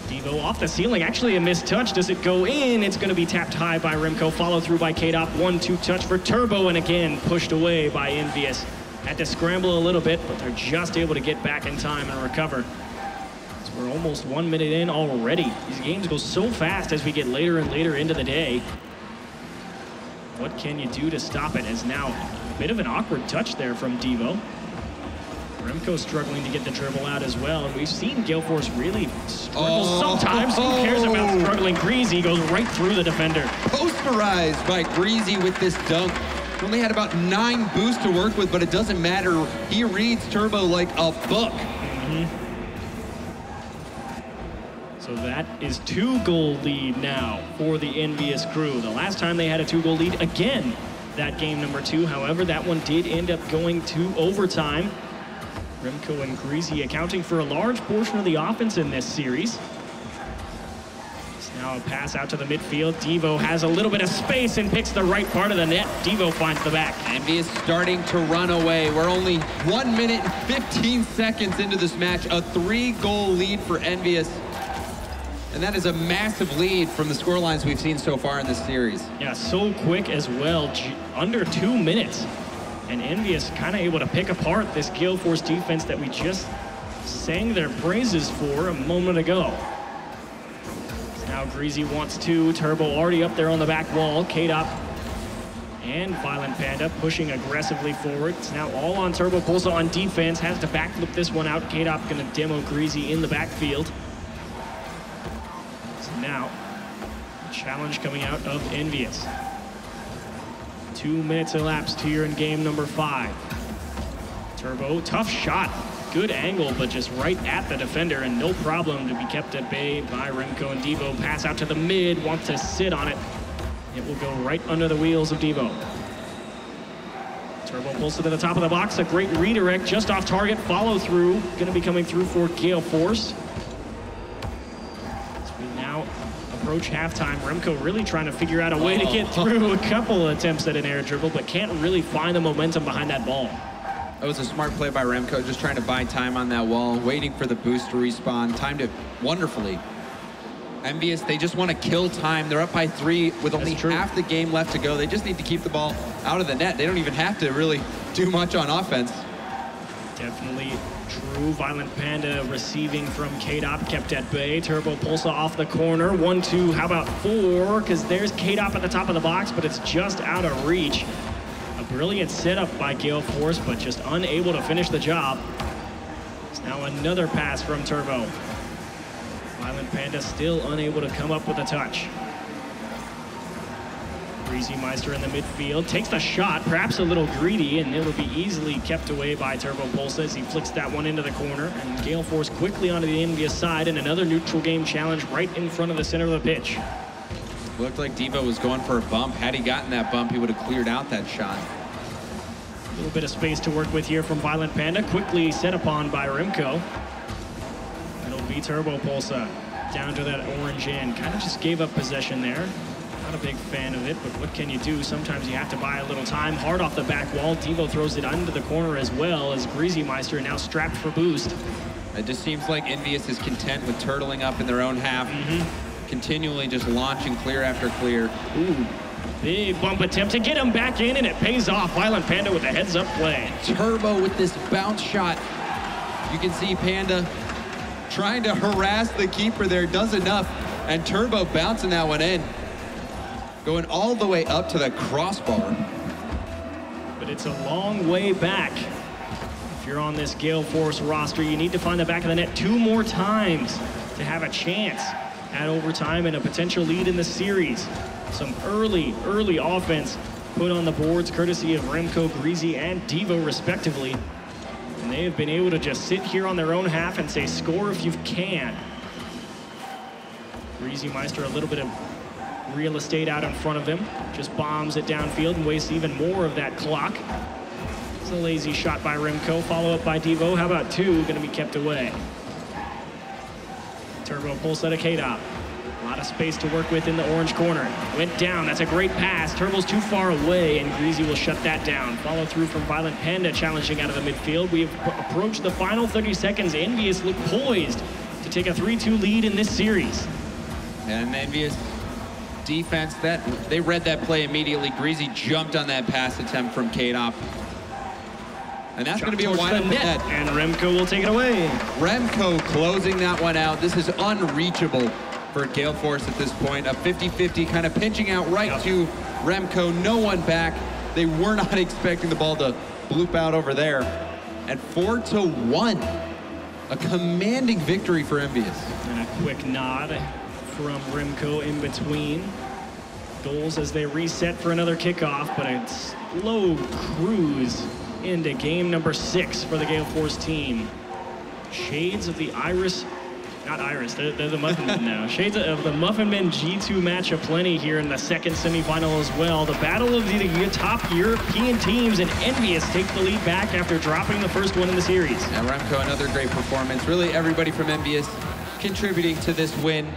Devo off the ceiling, actually a missed touch. Does it go in? It's going to be tapped high by Remco, follow through by K-Dop. 1-2 touch for Turbo, and again pushed away by EnVyUs. Had to scramble a little bit, but they're just able to get back in time and recover. As We're almost 1 minute in already. These games go so fast as we get later and later into the day. What can you do to stop it? Is now a bit of an awkward touch there from Devo. Remco struggling to get the dribble out as well, and we've seen Gale Force really struggle sometimes. Who cares about struggling? Greasy goes right through the defender. Posterized by Greasy with this dunk. Only had about 9 boosts to work with, but it doesn't matter. He reads Turbo like a book. So that is 2-goal lead now for the EnVyUs crew. The last time they had a 2-goal lead, again, that game number 2. However, that one did end up going to overtime. Remco and Greasy accounting for a large portion of the offense in this series. It's now a pass out to the midfield. Devo has a little bit of space and picks the right part of the net. Devo finds the back. EnVyUs starting to run away. We're only 1 minute and 15 seconds into this match. A 3-goal lead for EnVyUs. And that is a massive lead from the scorelines we've seen so far in this series. Yeah, so quick as well. Under 2 minutes. And EnVyUs kind of able to pick apart this Gale Force defense that we just sang their praises for a moment ago. Now Greasy wants 2. Turbo already up there on the back wall. K-Dop and Violent Panda pushing aggressively forward. It's now all on Turbo. Pulsa on defense. Has to backflip this one out. K-Dop going to demo Greasy in the backfield. So now, a challenge coming out of EnVyUs. 2 minutes elapsed here in game number 5. Turbo, tough shot. Good angle, but just right at the defender, and no problem to be kept at bay by Remco and Devo. Pass out to the mid, wants to sit on it. It will go right under the wheels of Devo. Turbo pulls it to the top of the box. A great redirect, just off target. Follow through, going to be coming through for Gale Force. As we now approach halftime, Remco really trying to figure out a way to get through. A couple of attempts at an air dribble, but can't really find the momentum behind that ball. That was a smart play by Remco, just trying to buy time on that wall, waiting for the boost to respawn. Timed it wonderfully. EnVyUs, they just want to kill time. They're up by 3 with only half the game left to go. They just need to keep the ball out of the net. They don't even have to really do much on offense. Definitely true. Violent Panda receiving from K-Dop, kept at bay. Turbo Pulsa off the corner. 1-2, how about 4? Because there's K-Dop at the top of the box, but it's just out of reach. A brilliant setup by Gale Force, but just unable to finish the job. It's now another pass from Turbo. Violent Panda still unable to come up with a touch. Greasy Meister in the midfield, takes the shot, perhaps a little greedy, and it will be easily kept away by Turbo Pulsa as he flicks that one into the corner. And Gale Force quickly onto the EnVyUs side, and another neutral game challenge right in front of the center of the pitch. Looked like Devo was going for a bump. Had he gotten that bump, he would have cleared out that shot. A little bit of space to work with here from Violent Panda, quickly set upon by Remco. It'll be Turbo Pulsa down to that orange end. Kind of just gave up possession there. Not a big fan of it, but what can you do? Sometimes you have to buy a little time. Hard off the back wall. Devo throws it under the corner as well as Greasy Meister now strapped for boost. It just seems like EnVyUs is content with turtling up in their own half. Continually just launching clear after clear. Ooh, big bump attempt to get him back in, and it pays off. Violent Panda with a heads-up play. Turbo with this bounce shot. You can see Panda trying to harass the keeper there, does enough, and Turbo bouncing that one in. Going all the way up to the crossbar. But it's a long way back. If you're on this Gale Force roster, you need to find the back of the net 2 more times to have a chance at overtime and a potential lead in the series. Some early offense put on the boards courtesy of Remco, Greasy, and Devo respectively. And they have been able to just sit here on their own half and say, score if you can. Greasy Meister a little bit of real estate out in front of him. Just bombs it downfield and wastes even more of that clock. It's a lazy shot by Remco, follow up by Devo. How about 2, gonna be kept away. Turbo pulls out a K-Dop. A lot of space to work with in the orange corner. Went down, that's a great pass. Turbo's too far away, and Greasy will shut that down. Follow through from Violent Panda challenging out of the midfield. We have approached the final 30 seconds. EnVyUs look poised to take a 3-2 lead in this series. And EnVyUs defense, they read that play immediately. Greasy jumped on that pass attempt from K-Dop. And that's going to be a wide open net. And Remco will take it away. Remco closing that one out. This is unreachable for Gale Force at this point. A 50-50 kind of pinching out right to Remco. No one back. They were not expecting the ball to bloop out over there. At 4-1. A commanding victory for EnVyUs. And a quick nod from Remco in between goals as they reset for another kickoff, but a slow cruise into game number 6 for the Gale Force team. Shades of the Iris, not Iris, they're the Muffin Men now. Shades of the Muffin Men G2 match aplenty here in the second semifinal as well. The battle of the top European teams, and EnVyUs take the lead back after dropping the first one in the series. And Remco, another great performance. Really everybody from EnVyUs contributing to this win.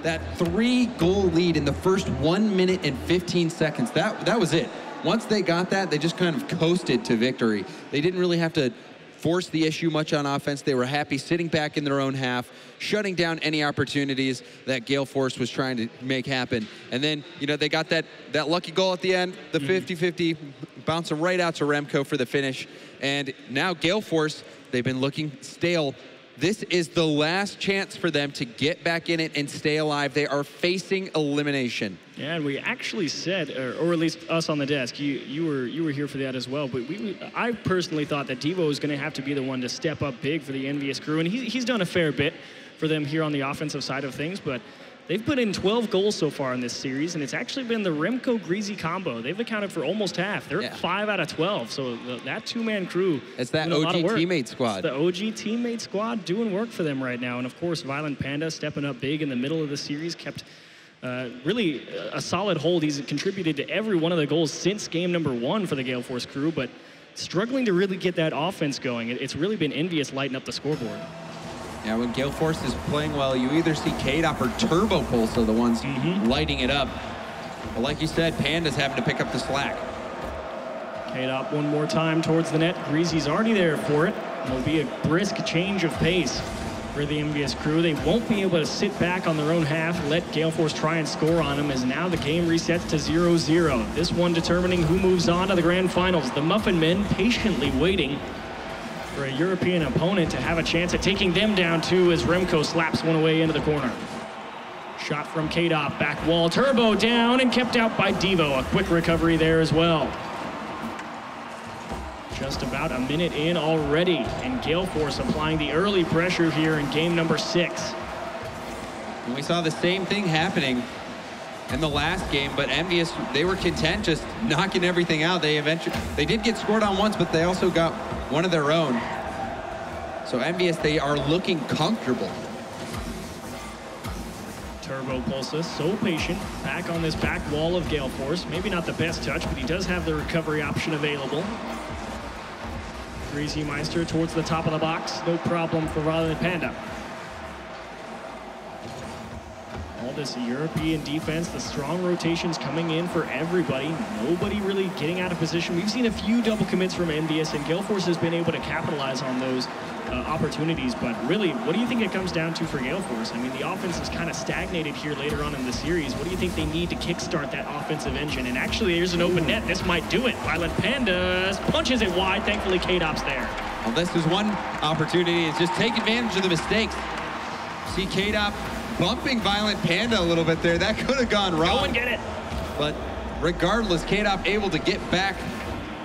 That 3-goal lead in the first 1 minute and 15 seconds, that was it. Once they got that, they just kind of coasted to victory. They didn't really have to force the issue much on offense. They were happy sitting back in their own half, shutting down any opportunities that Gale Force was trying to make happen. And then, you know, they got that lucky goal at the end, the 50-50, bouncing right out to Remco for the finish. And now Gale Force, they've been looking stale. This is the last chance for them to get back in it and stay alive. They are facing elimination. Yeah, and we actually said, or at least us on the desk, you were here for that as well, but I personally thought that Devo was going to have to be the one to step up big for the EnVyUs crew, and he's done a fair bit for them here on the offensive side of things, but they've put in 12 goals so far in this series, and it's actually been the Remco-Greasy combo. They've accounted for almost half. They're 5 out of 12, so that two-man crew. It's that OG teammate squad. It's the OG teammate squad doing work for them right now, and of course, Violent Panda stepping up big in the middle of the series, kept really a solid hold. He's contributed to every one of the goals since game number 1 for the Gale Force crew, but struggling to really get that offense going. It's really been EnVyUs lighting up the scoreboard. Yeah, when Gale Force is playing well, you either see K-Dop or Turbo Pulse are the ones lighting it up. But like you said, Panda's having to pick up the slack. K-Dop one more time towards the net. Greasy's already there for it. It'll be a brisk change of pace for the EnVyUs crew. They won't be able to sit back on their own half, let Gale Force try and score on them, as now the game resets to 0-0. This one determining who moves on to the grand finals. The Muffin Men patiently waiting for a European opponent to have a chance at taking them down too, as Remco slaps one away into the corner. Shot from K-Dop, back wall, Turbo down and kept out by Devo. A quick recovery there as well. Just about a minute in already, and Gale Force applying the early pressure here in game number 6. And we saw the same thing happening in the last game, but EnVyUs, they were content just knocking everything out. They did get scored on once, but they also got one of their own. So EnVyUs, they are looking comfortable. Turbo Pulsa, so patient, back on this back wall of Gale Force. Maybe not the best touch, but he does have the recovery option available. Greasy Meister towards the top of the box. No problem for Violent Panda. All this European defense, the strong rotations coming in for everybody. Nobody really getting out of position. We've seen a few double commits from EnVyUs, and Gale Force has been able to capitalize on those opportunities. But really, what do you think it comes down to for Gale Force? I mean, the offense is kind of stagnated here later on in the series. What do you think they need to kickstart that offensive engine? And actually, there's an open net. This might do it. Violent Panda punches it wide. Thankfully, K-Dop's there. Well, this is one opportunity. Is just take advantage of the mistakes. See K-Dop bumping Violent Panda a little bit there. That could have gone wrong. Go and get it. But regardless, K-Dop able to get back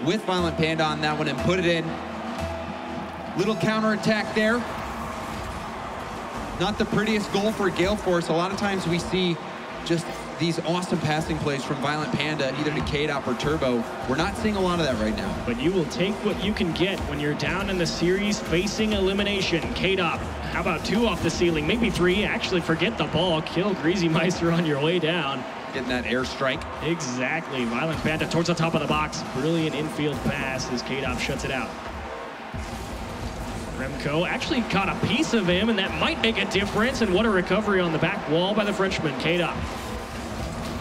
with Violent Panda on that one and put it in. Little counterattack there. Not the prettiest goal for Gale Force. A lot of times we see just these awesome passing plays from Violent Panda, either to K-Dop or Turbo. We're not seeing a lot of that right now. But you will take what you can get when you're down in the series facing elimination. K-Dop, how about 2 off the ceiling? Maybe 3. Actually, forget the ball. Kill Greasy Meister on your way down. Getting that airstrike. Exactly. Violent Panda towards the top of the box. Brilliant infield pass as K-Dop shuts it out. Remco actually caught a piece of him, and that might make a difference. And what a recovery on the back wall by the Frenchman, K-Dop.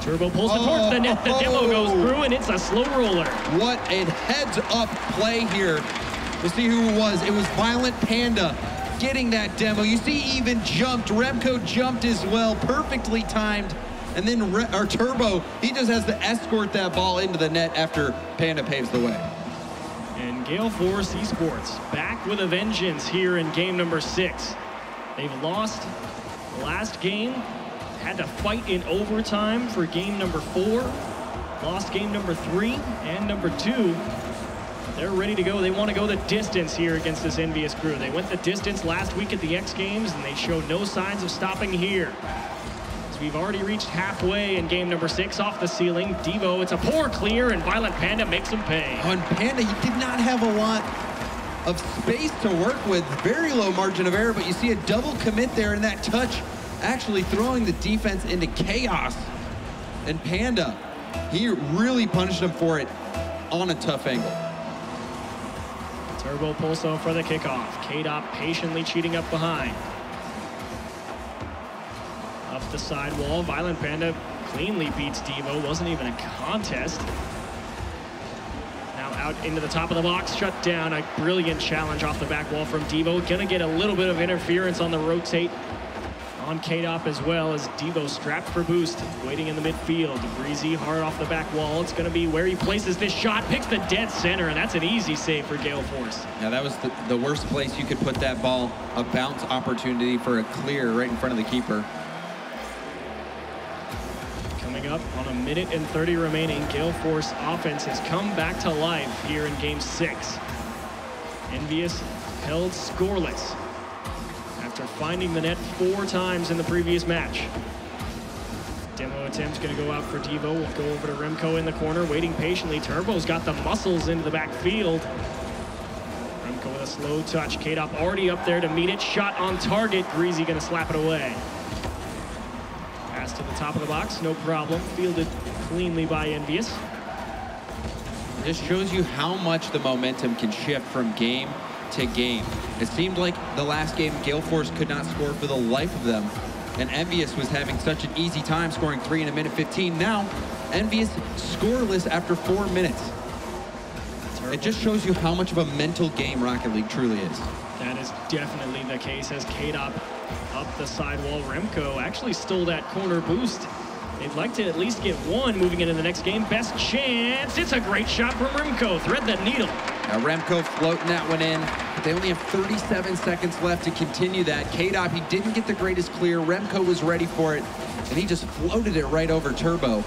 Turbo pulls it towards the net. The demo goes through, and it's a slow roller. What a heads-up play here. Let's see who it was. It was Violent Panda getting that demo. You see, even jumped. Remco jumped as well, perfectly timed. And then Turbo, he just has to escort that ball into the net after Panda paves the way. And Gale Force Esports back with a vengeance here in game number 6. They've lost the last game, had to fight in overtime for game number 4, lost game number 3 and number 2. They're ready to go. They want to go the distance here against this EnVyUs crew. They went the distance last week at the X Games, and they showed no signs of stopping here. So we've already reached halfway in game number 6 off the ceiling. Devo, it's a poor clear, and Violent Panda makes him pay. On Panda, he did not have a lot of space to work with. Very low margin of error, but you see a double commit there, and that touch actually throwing the defense into chaos. And Panda, he really punished him for it on a tough angle. Turbo Pulso for the kickoff. K-Dop patiently cheating up behind. Up the side wall, Violent Panda cleanly beats Devo. Wasn't even a contest. Now out into the top of the box, shut down. A brilliant challenge off the back wall from Devo. Gonna get a little bit of interference on the rotate on K-Dop as well, as Devo strapped for boost, waiting in the midfield. Breezy hard off the back wall. It's going to be where he places this shot, picks the dead center, and that's an easy save for Gale Force. Yeah, that was the worst place you could put that ball. A bounce opportunity for a clear right in front of the keeper. Coming up on 1 minute and 30 remaining, Gale Force offense has come back to life here in game 6. EnVyUs held scoreless after finding the net 4 times in the previous match. Demo attempt's going to go out for Devo. We'll go over to Remco in the corner, waiting patiently. Turbo's got the muscles into the backfield. Remco with a slow touch. K-Dop already up there to meet it. Shot on target. Greasy going to slap it away. Pass to the top of the box, no problem. Fielded cleanly by EnVyUs. This shows you how much the momentum can shift from game to game. It seemed like the last game, Gale Force could not score for the life of them, and EnVyUs was having such an easy time scoring 3 in 1:15. Now, EnVyUs scoreless after 4 minutes. It just shows you how much of a mental game Rocket League truly is. That is definitely the case, as K-Dop up the sidewall. Remco actually stole that corner boost. They'd like to at least get 1 moving into the next game. Best chance. It's a great shot from Remco. Thread the needle. Now Remco floating that one in. They only have 37 seconds left to continue that. K-Dop, he didn't get the greatest clear. Remco was ready for it, and he just floated it right over Turbo.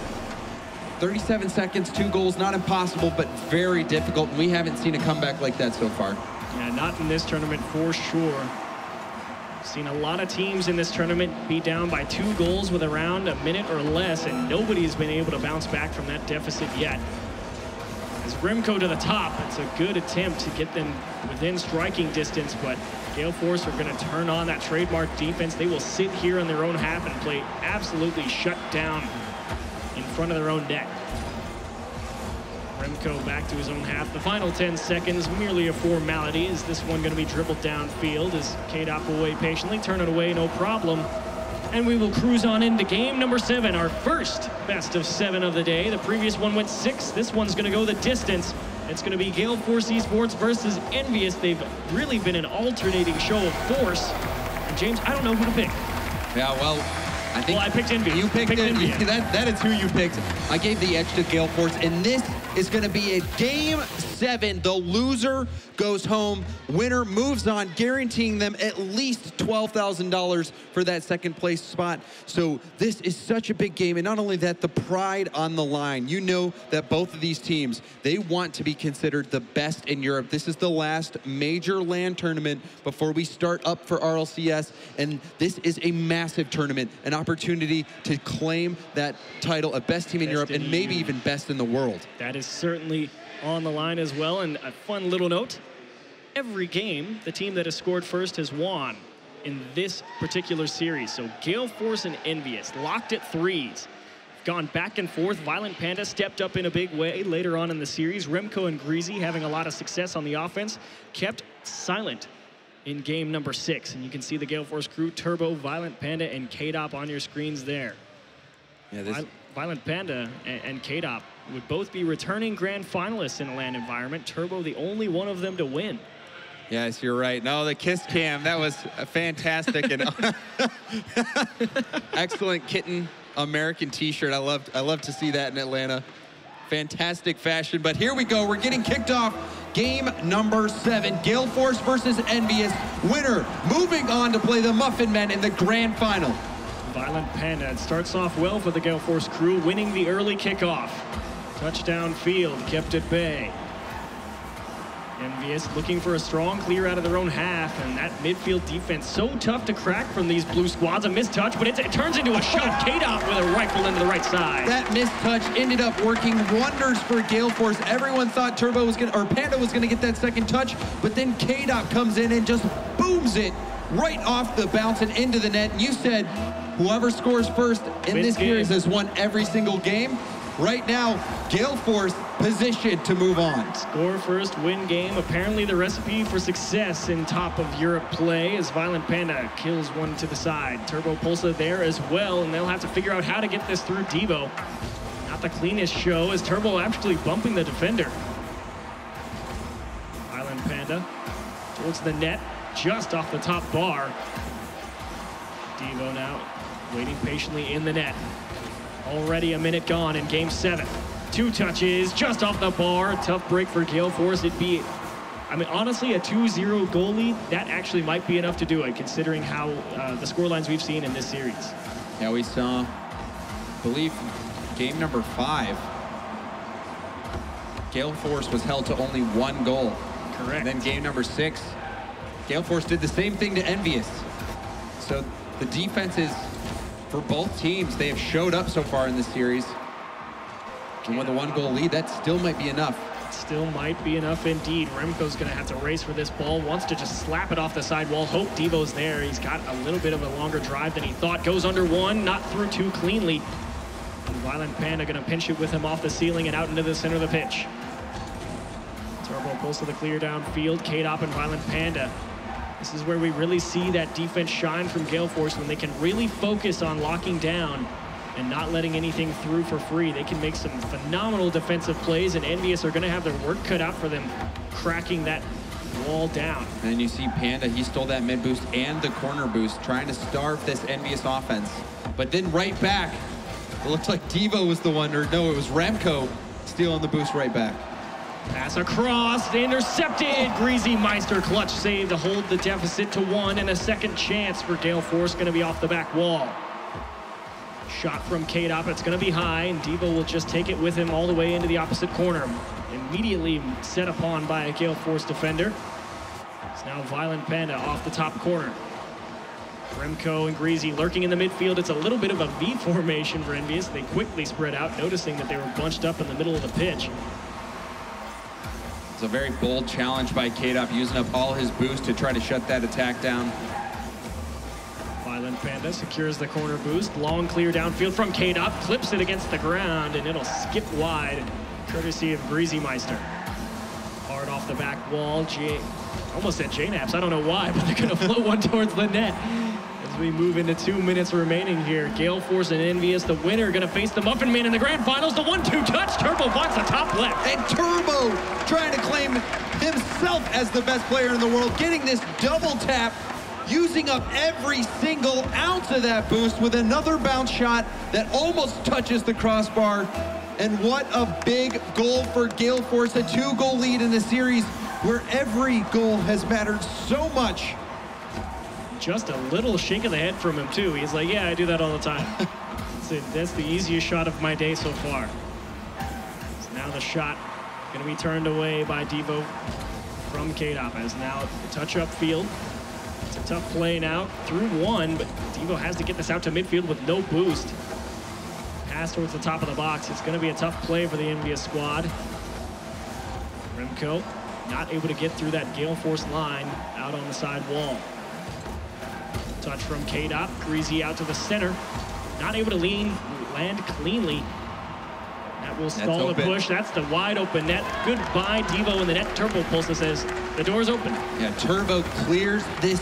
37 seconds, 2 goals, not impossible, but very difficult. And we haven't seen a comeback like that so far. Yeah, not in this tournament for sure. Seen a lot of teams in this tournament be down by 2 goals with around 1 minute or less, and nobody's been able to bounce back from that deficit yet. As Remco to the top, it's a good attempt to get them within striking distance, but Gale Force are going to turn on that trademark defense. They will sit here in their own half and play absolutely shut down in front of their own net. Remco back to his own half. The final 10 seconds, merely a formality. Is this one going to be dribbled downfield? As K-Dop will wait patiently, turn it away, no problem. And we will cruise on into game number 7, our first best of 7 of the day. The previous one went 6. This one's going to go the distance. It's going to be Gale Force Esports versus EnVyUs. They've really been an alternating show of force. And James, I don't know who to pick. Yeah, well, I think I picked EnVyUs. You picked EnVyUs. That is who you picked. I gave the edge to Gale Force, and this is going to be a game 7. The loser goes home. Winner moves on, guaranteeing them at least $12,000 for that second place spot. So this is such a big game, and not only that, the pride on the line. You know that both of these teams, they want to be considered the best in Europe. This is the last major LAN tournament before we start up for RLCS, and this is a massive tournament, an opportunity to claim that title of best team in Europe and maybe even best in the world. That is certainly on the line as well. And a fun little note, every game, the team that has scored first has won in this particular series. So Gale Force and EnVyUs locked at 3s. Gone back and forth. Violent Panda stepped up in a big way later on in the series. Remco and Greasy having a lot of success on the offense, kept silent in game number 6. And you can see the Gale Force crew, Turbo, Violent Panda, and K-Dop on your screens there. Yeah, Violent Panda and K-Dop would both be returning grand finalists in a LAN environment. Turbo, the only one of them to win. Yes, you're right. No, the kiss cam, that was fantastic. And excellent kitten American t-shirt. I love to see that in Atlanta. Fantastic fashion. But here we go. We're getting kicked off. game number 7. Gale Force versus EnVyUs. Winter moving on to play the Muffin Men in the grand final. Violent Panda, it starts off well for the Gale Force crew, winning the early kickoff. Touchdown field, kept at bay. EnVyUs looking for a strong clear out of their own half, and that midfield defense so tough to crack from these blue squads. A missed touch, but it turns into a shot. K-Dop with a rifle into the right side. That missed touch ended up working wonders for Gale Force. Everyone thought Panda was gonna get that second touch, but then K-Dop comes in and just booms it right off the bounce and into the net. And you said whoever scores first in this series has won every single game. Right now, Gale Force positioned to move on. Score first, win game. Apparently the recipe for success in top of Europe play as Violent Panda kills one to the side. Turbo Pulsa there as well, and they'll have to figure out how to get this through Devo. Not the cleanest show as Turbo actually bumping the defender. Violent Panda towards the net, just off the top bar. Devo now waiting patiently in the net. Already a minute gone in game 7. 2 touches just off the bar. Tough break for Gale Force. It'd be, I mean, honestly, a 2-0 goal lead, that actually might be enough to do it, considering how the scorelines we've seen in this series. Yeah, we saw, I believe, game number 5. Gale Force was held to only 1 goal. Correct. And then game number 6, Gale Force did the same thing to EnVyUs. So the defenses for both teams, they have showed up so far in this series. And with a 1-goal lead, that still might be enough. Still might be enough indeed. Remco's going to have to race for this ball. Wants to just slap it off the sidewall. Hope Devo's there. He's got a little bit of a longer drive than he thought. Goes under 1, not through 2 cleanly. And Violent Panda going to pinch it with him off the ceiling and out into the center of the pitch. Turbo pulls to the clear downfield. K-Dop and Violent Panda. This is where we really see that defense shine from Gale Force, when they can really focus on locking down and not letting anything through for free. They can make some phenomenal defensive plays, and EnVyUs are going to have their work cut out for them cracking that wall down. And then you see Panda, he stole that mid boost and the corner boost, trying to starve this EnVyUs offense. But then right back, it looks like Devo was the one, or no, it was Remco stealing the boost right back. Pass across, intercepted. Greasy Meister clutch save to hold the deficit to 1, and a second chance for Gale Force going to be off the back wall. Shot from K-Dop, it's going to be high, and Devo will just take it with him all the way into the opposite corner. Immediately set upon by a Gale Force defender. It's now Violent Panda off the top corner. Remco and Greasy lurking in the midfield. It's a little bit of a V formation for EnVyUs. They quickly spread out, noticing that they were bunched up in the middle of the pitch. It's a very bold challenge by K-Dop, using up all his boost to try to shut that attack down. Violent Panda secures the corner boost. Long clear downfield from K-Dop. Clips it against the ground, and it'll skip wide, courtesy of Greasy Meister. Hard off the back wall. Almost said J-Naps. I don't know why, but they're going to float one towards the net. As we move into 2 minutes remaining here, Gale Force and EnVyUs, the winner, going to face the Muffin Man in the grand finals. The 1-2 touch. Turbo finds the top left. And Turbo trying to claim himself as the best player in the world, getting this double tap, using up every single ounce of that boost with another bounce shot that almost touches the crossbar. And what a big goal for Gale Force, a 2-goal lead in the series where every goal has mattered so much. Just a little shake of the head from him, too. He's like, yeah, I do that all the time. That's the easiest shot of my day so far. So now the shot going to be turned away by Devo from K-Dop, as now the touch up field. It's a tough play now through 1, but Devo has to get this out to midfield with no boost. Pass towards the top of the box. It's going to be a tough play for the EnVyUs squad. Remco not able to get through that Gale Force line out on the side wall. Touch from K-Dop. Greasy out to the center. Not able to land cleanly. That will stall the push. That's the wide open net. Goodbye, Devo in the net. Turbo Pulsa says the door's open. Yeah, Turbo clears this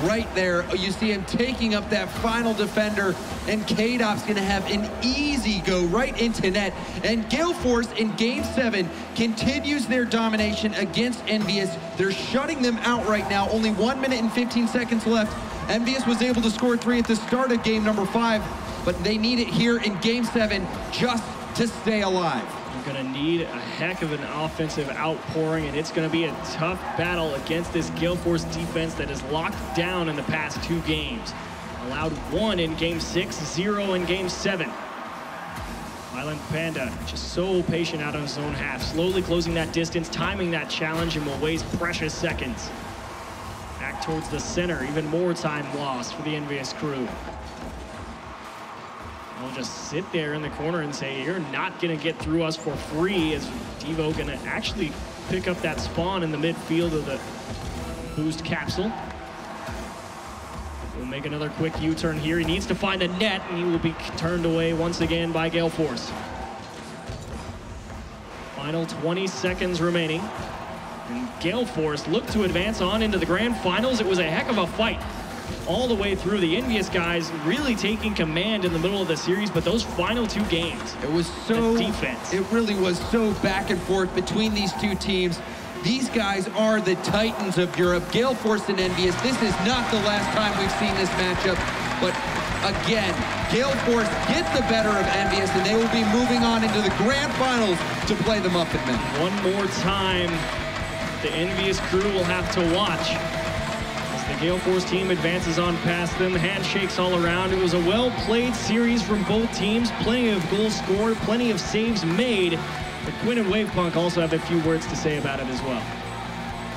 right there. You see him taking up that final defender, and K-Dop's going to have an easy go right into net. And Gale Force in Game 7 continues their domination against EnVyUs. They're shutting them out right now. Only 1 minute and 15 seconds left. EnVyUs was able to score 3 at the start of game number 5, but they need it here in Game 7 just to stay alive. You're going to need a heck of an offensive outpouring, and it's going to be a tough battle against this Gale Force defense that is locked down in the past 2 games. Allowed 1 in Game 6, 0 in Game 7. Violent Panda just so patient out on his own half, slowly closing that distance, timing that challenge, and will waste precious seconds. Back towards the center, even more time lost for the EnVyUs crew. I'll just sit there in the corner and say, you're not going to get through us for free, as Devo going to actually pick up that spawn in the midfield of the boost capsule. He'll make another quick U-turn here. He needs to find the net, and he will be turned away once again by Gale Force. Final 20 seconds remaining. And Gale Force looked to advance on into the grand finals. It was a heck of a fight all the way through. The EnVyUs guys really taking command in the middle of the series, but those final 2 games, it was so defense. It really was so back and forth between these 2 teams. These guys are the titans of Europe. Gale Force and EnVyUs. This is not the last time we've seen this matchup, but again, Gale Force gets the better of EnVyUs, and they will be moving on into the grand finals to play the Muffin Men. One more time, the EnVyUs crew will have to watch as the Gale Force team advances on past them. Handshakes all around. It was a well-played series from both teams. Plenty of goals scored, plenty of saves made. But Quinn and Wavepunk also have a few words to say about it as well.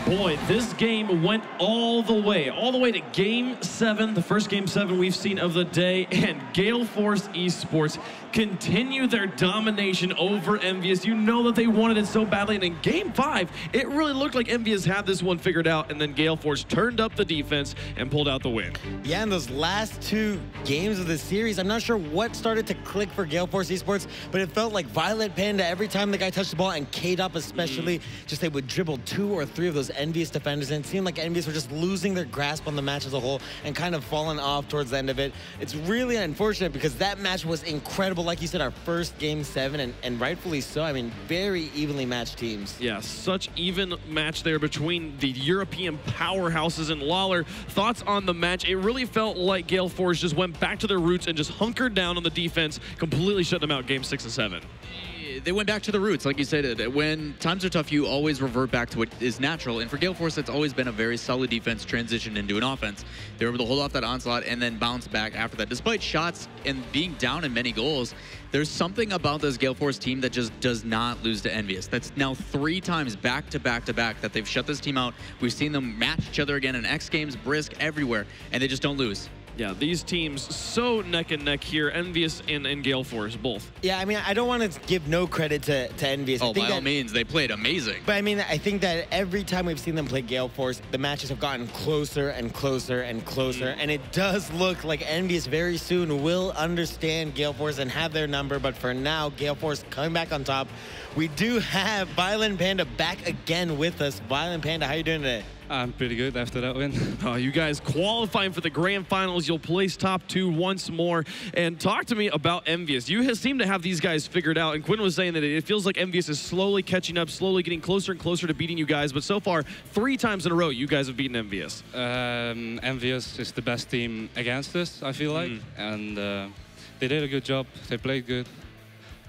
Boy, this game went all the way to Game 7, the first Game 7 we've seen of the day, and Gale Force Esports continue their domination over EnVyUs. You know that they wanted it so badly, and in Game 5, it really looked like EnVyUs had this one figured out, and then Gale Force turned up the defense and pulled out the win. Yeah, in those last 2 games of the series, I'm not sure what started to click for Gale Force Esports, but it felt like Violent Panda, every time the guy touched the ball, and K-Dop especially, just they would dribble 2 or 3 of those EnVyUs defenders, and it seemed like EnVyUs were just losing their grasp on the match as a whole and kind of falling off towards the end of it. It's really unfortunate because that match was incredible. Like you said, our first Game 7, and rightfully so. I mean, very evenly matched teams. Yeah, such even match there between the European powerhouses and Lawler. Thoughts on the match? It really felt like Gale Force just went back to their roots and just hunkered down on the defense, completely shut them out Game 6 and 7. They went back to the roots, like you said. When times are tough, you always revert back to what is natural. And for Gale Force, it's always been a very solid defense transition into an offense. They were able to hold off that onslaught and then bounce back after that. Despite shots and being down in many goals, there's something about this Gale Force team that just does not lose to EnVyUs. That's now 3 times back to back to back that they've shut this team out. We've seen them match each other again in X Games, Brisk, everywhere, and they just don't lose. Yeah, these teams so neck and neck here, EnVyUs and Gale Force, both. Yeah, I mean, I don't want to give no credit to EnVyUs. Oh, by all means, they played amazing. But I mean, I think that every time we've seen them play Gale Force, the matches have gotten closer and closer and closer. And it does look like EnVyUs very soon will understand Gale Force and have their number. But for now, Gale Force coming back on top. We do have Violent Panda back again with us. Violent Panda, how you doing today? I'm pretty good after that win. You guys qualifying for the grand finals. You'll place top 2 once more. And talk to me about EnVyUs. You seem to have these guys figured out. And Quinn was saying that it feels like EnVyUs is slowly catching up, slowly getting closer and closer to beating you guys. But so far, 3 times in a row, you guys have beaten EnVyUs. EnVyUs is the best team against us, I feel like. And they did a good job. They played good.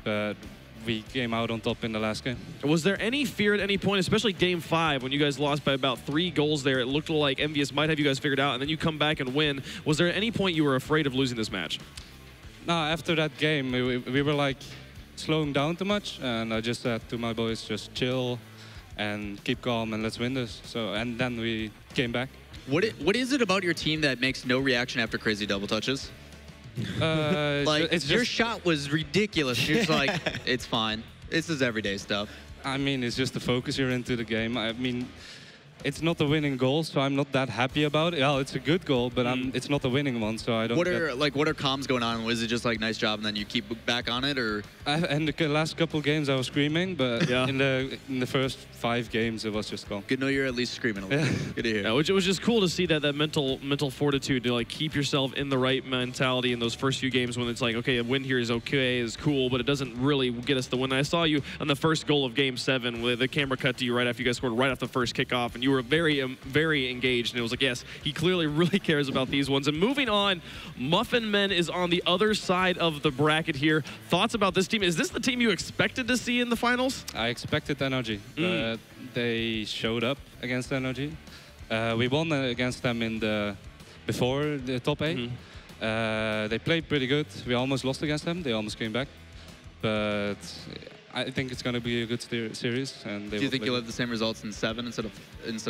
But we came out on top in the last game. Was there any fear at any point, especially Game 5, when you guys lost by about 3 goals there? It looked like EnVyUs might have you guys figured out, and then you come back and win. Was there any point you were afraid of losing this match? No, after that game, we were like slowing down too much, and I just said to my boys, just chill and keep calm and let's win this. So, and then we came back. What is it about your team that makes no reaction after crazy double touches? Like, your shot was ridiculous. You're just like, it's fine. This is everyday stuff. I mean, it's just the focus you're into the game. I mean, it's not a winning goal, so I'm not that happy about it. Well, it's a good goal, but it's not a winning one, so I don't. What are comms going on? Was it just like nice job, and then you keep back on it, or? In the last couple games, I was screaming, but yeah. in the first 5 games, it was just gone. Good to know you're at least screaming a little. Yeah. Good to hear. Yeah, which it was just cool to see that mental fortitude to like keep yourself in the right mentality in those first few games when it's like, okay, a win here is okay, is cool, but it doesn't really get us the win. I saw you on the first goal of Game 7 with the camera cut to you right after you guys scored right off the first kickoff, and you you were very, very engaged, and it was like, yes, he clearly really cares about these ones. And moving on, Muffin Men is on the other side of the bracket here. Thoughts about this team? Is this the team you expected to see in the finals? I expected Energy. They showed up against Energy. We won against them before the top 8. They played pretty good. We almost lost against them. They almost came back. But I think it's going to be a good series. And do you think you'll have the same results in 7 instead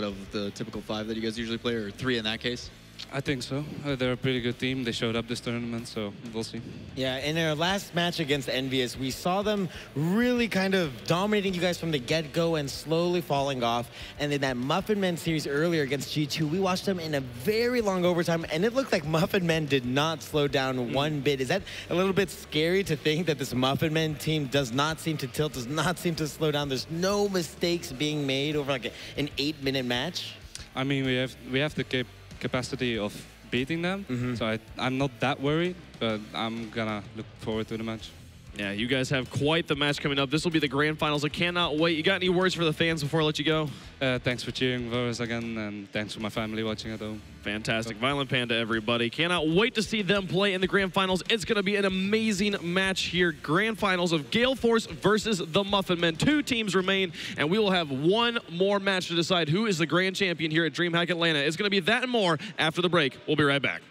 of the typical 5 that you guys usually play, or 3 in that case? I think so. They're a pretty good team. They showed up this tournament, so we'll see. Yeah, in our last match against EnVyUs, we saw them really kind of dominating you guys from the get-go and slowly falling off. And in that Muffin Men series earlier against G2, we watched them in a very long overtime, and it looked like Muffin Men did not slow down one bit. Is that a little bit scary to think that this Muffin Men team does not seem to tilt, does not seem to slow down? There's no mistakes being made over like an 8-minute match? I mean, we have the capacity of beating them, so I'm not that worried, but I'm gonna look forward to the match. Yeah, you guys have quite the match coming up. This will be the grand finals. I cannot wait. You got any words for the fans before I let you go? Thanks for cheering for us again, and thanks for my family watching at home. Fantastic. Violent Panda, everybody. Cannot wait to see them play in the grand finals. It's going to be an amazing match here. Grand finals of Gale Force versus the Muffin Men. 2 teams remain, and we will have one more match to decide who is the grand champion here at DreamHack Atlanta. It's going to be that and more after the break. We'll be right back.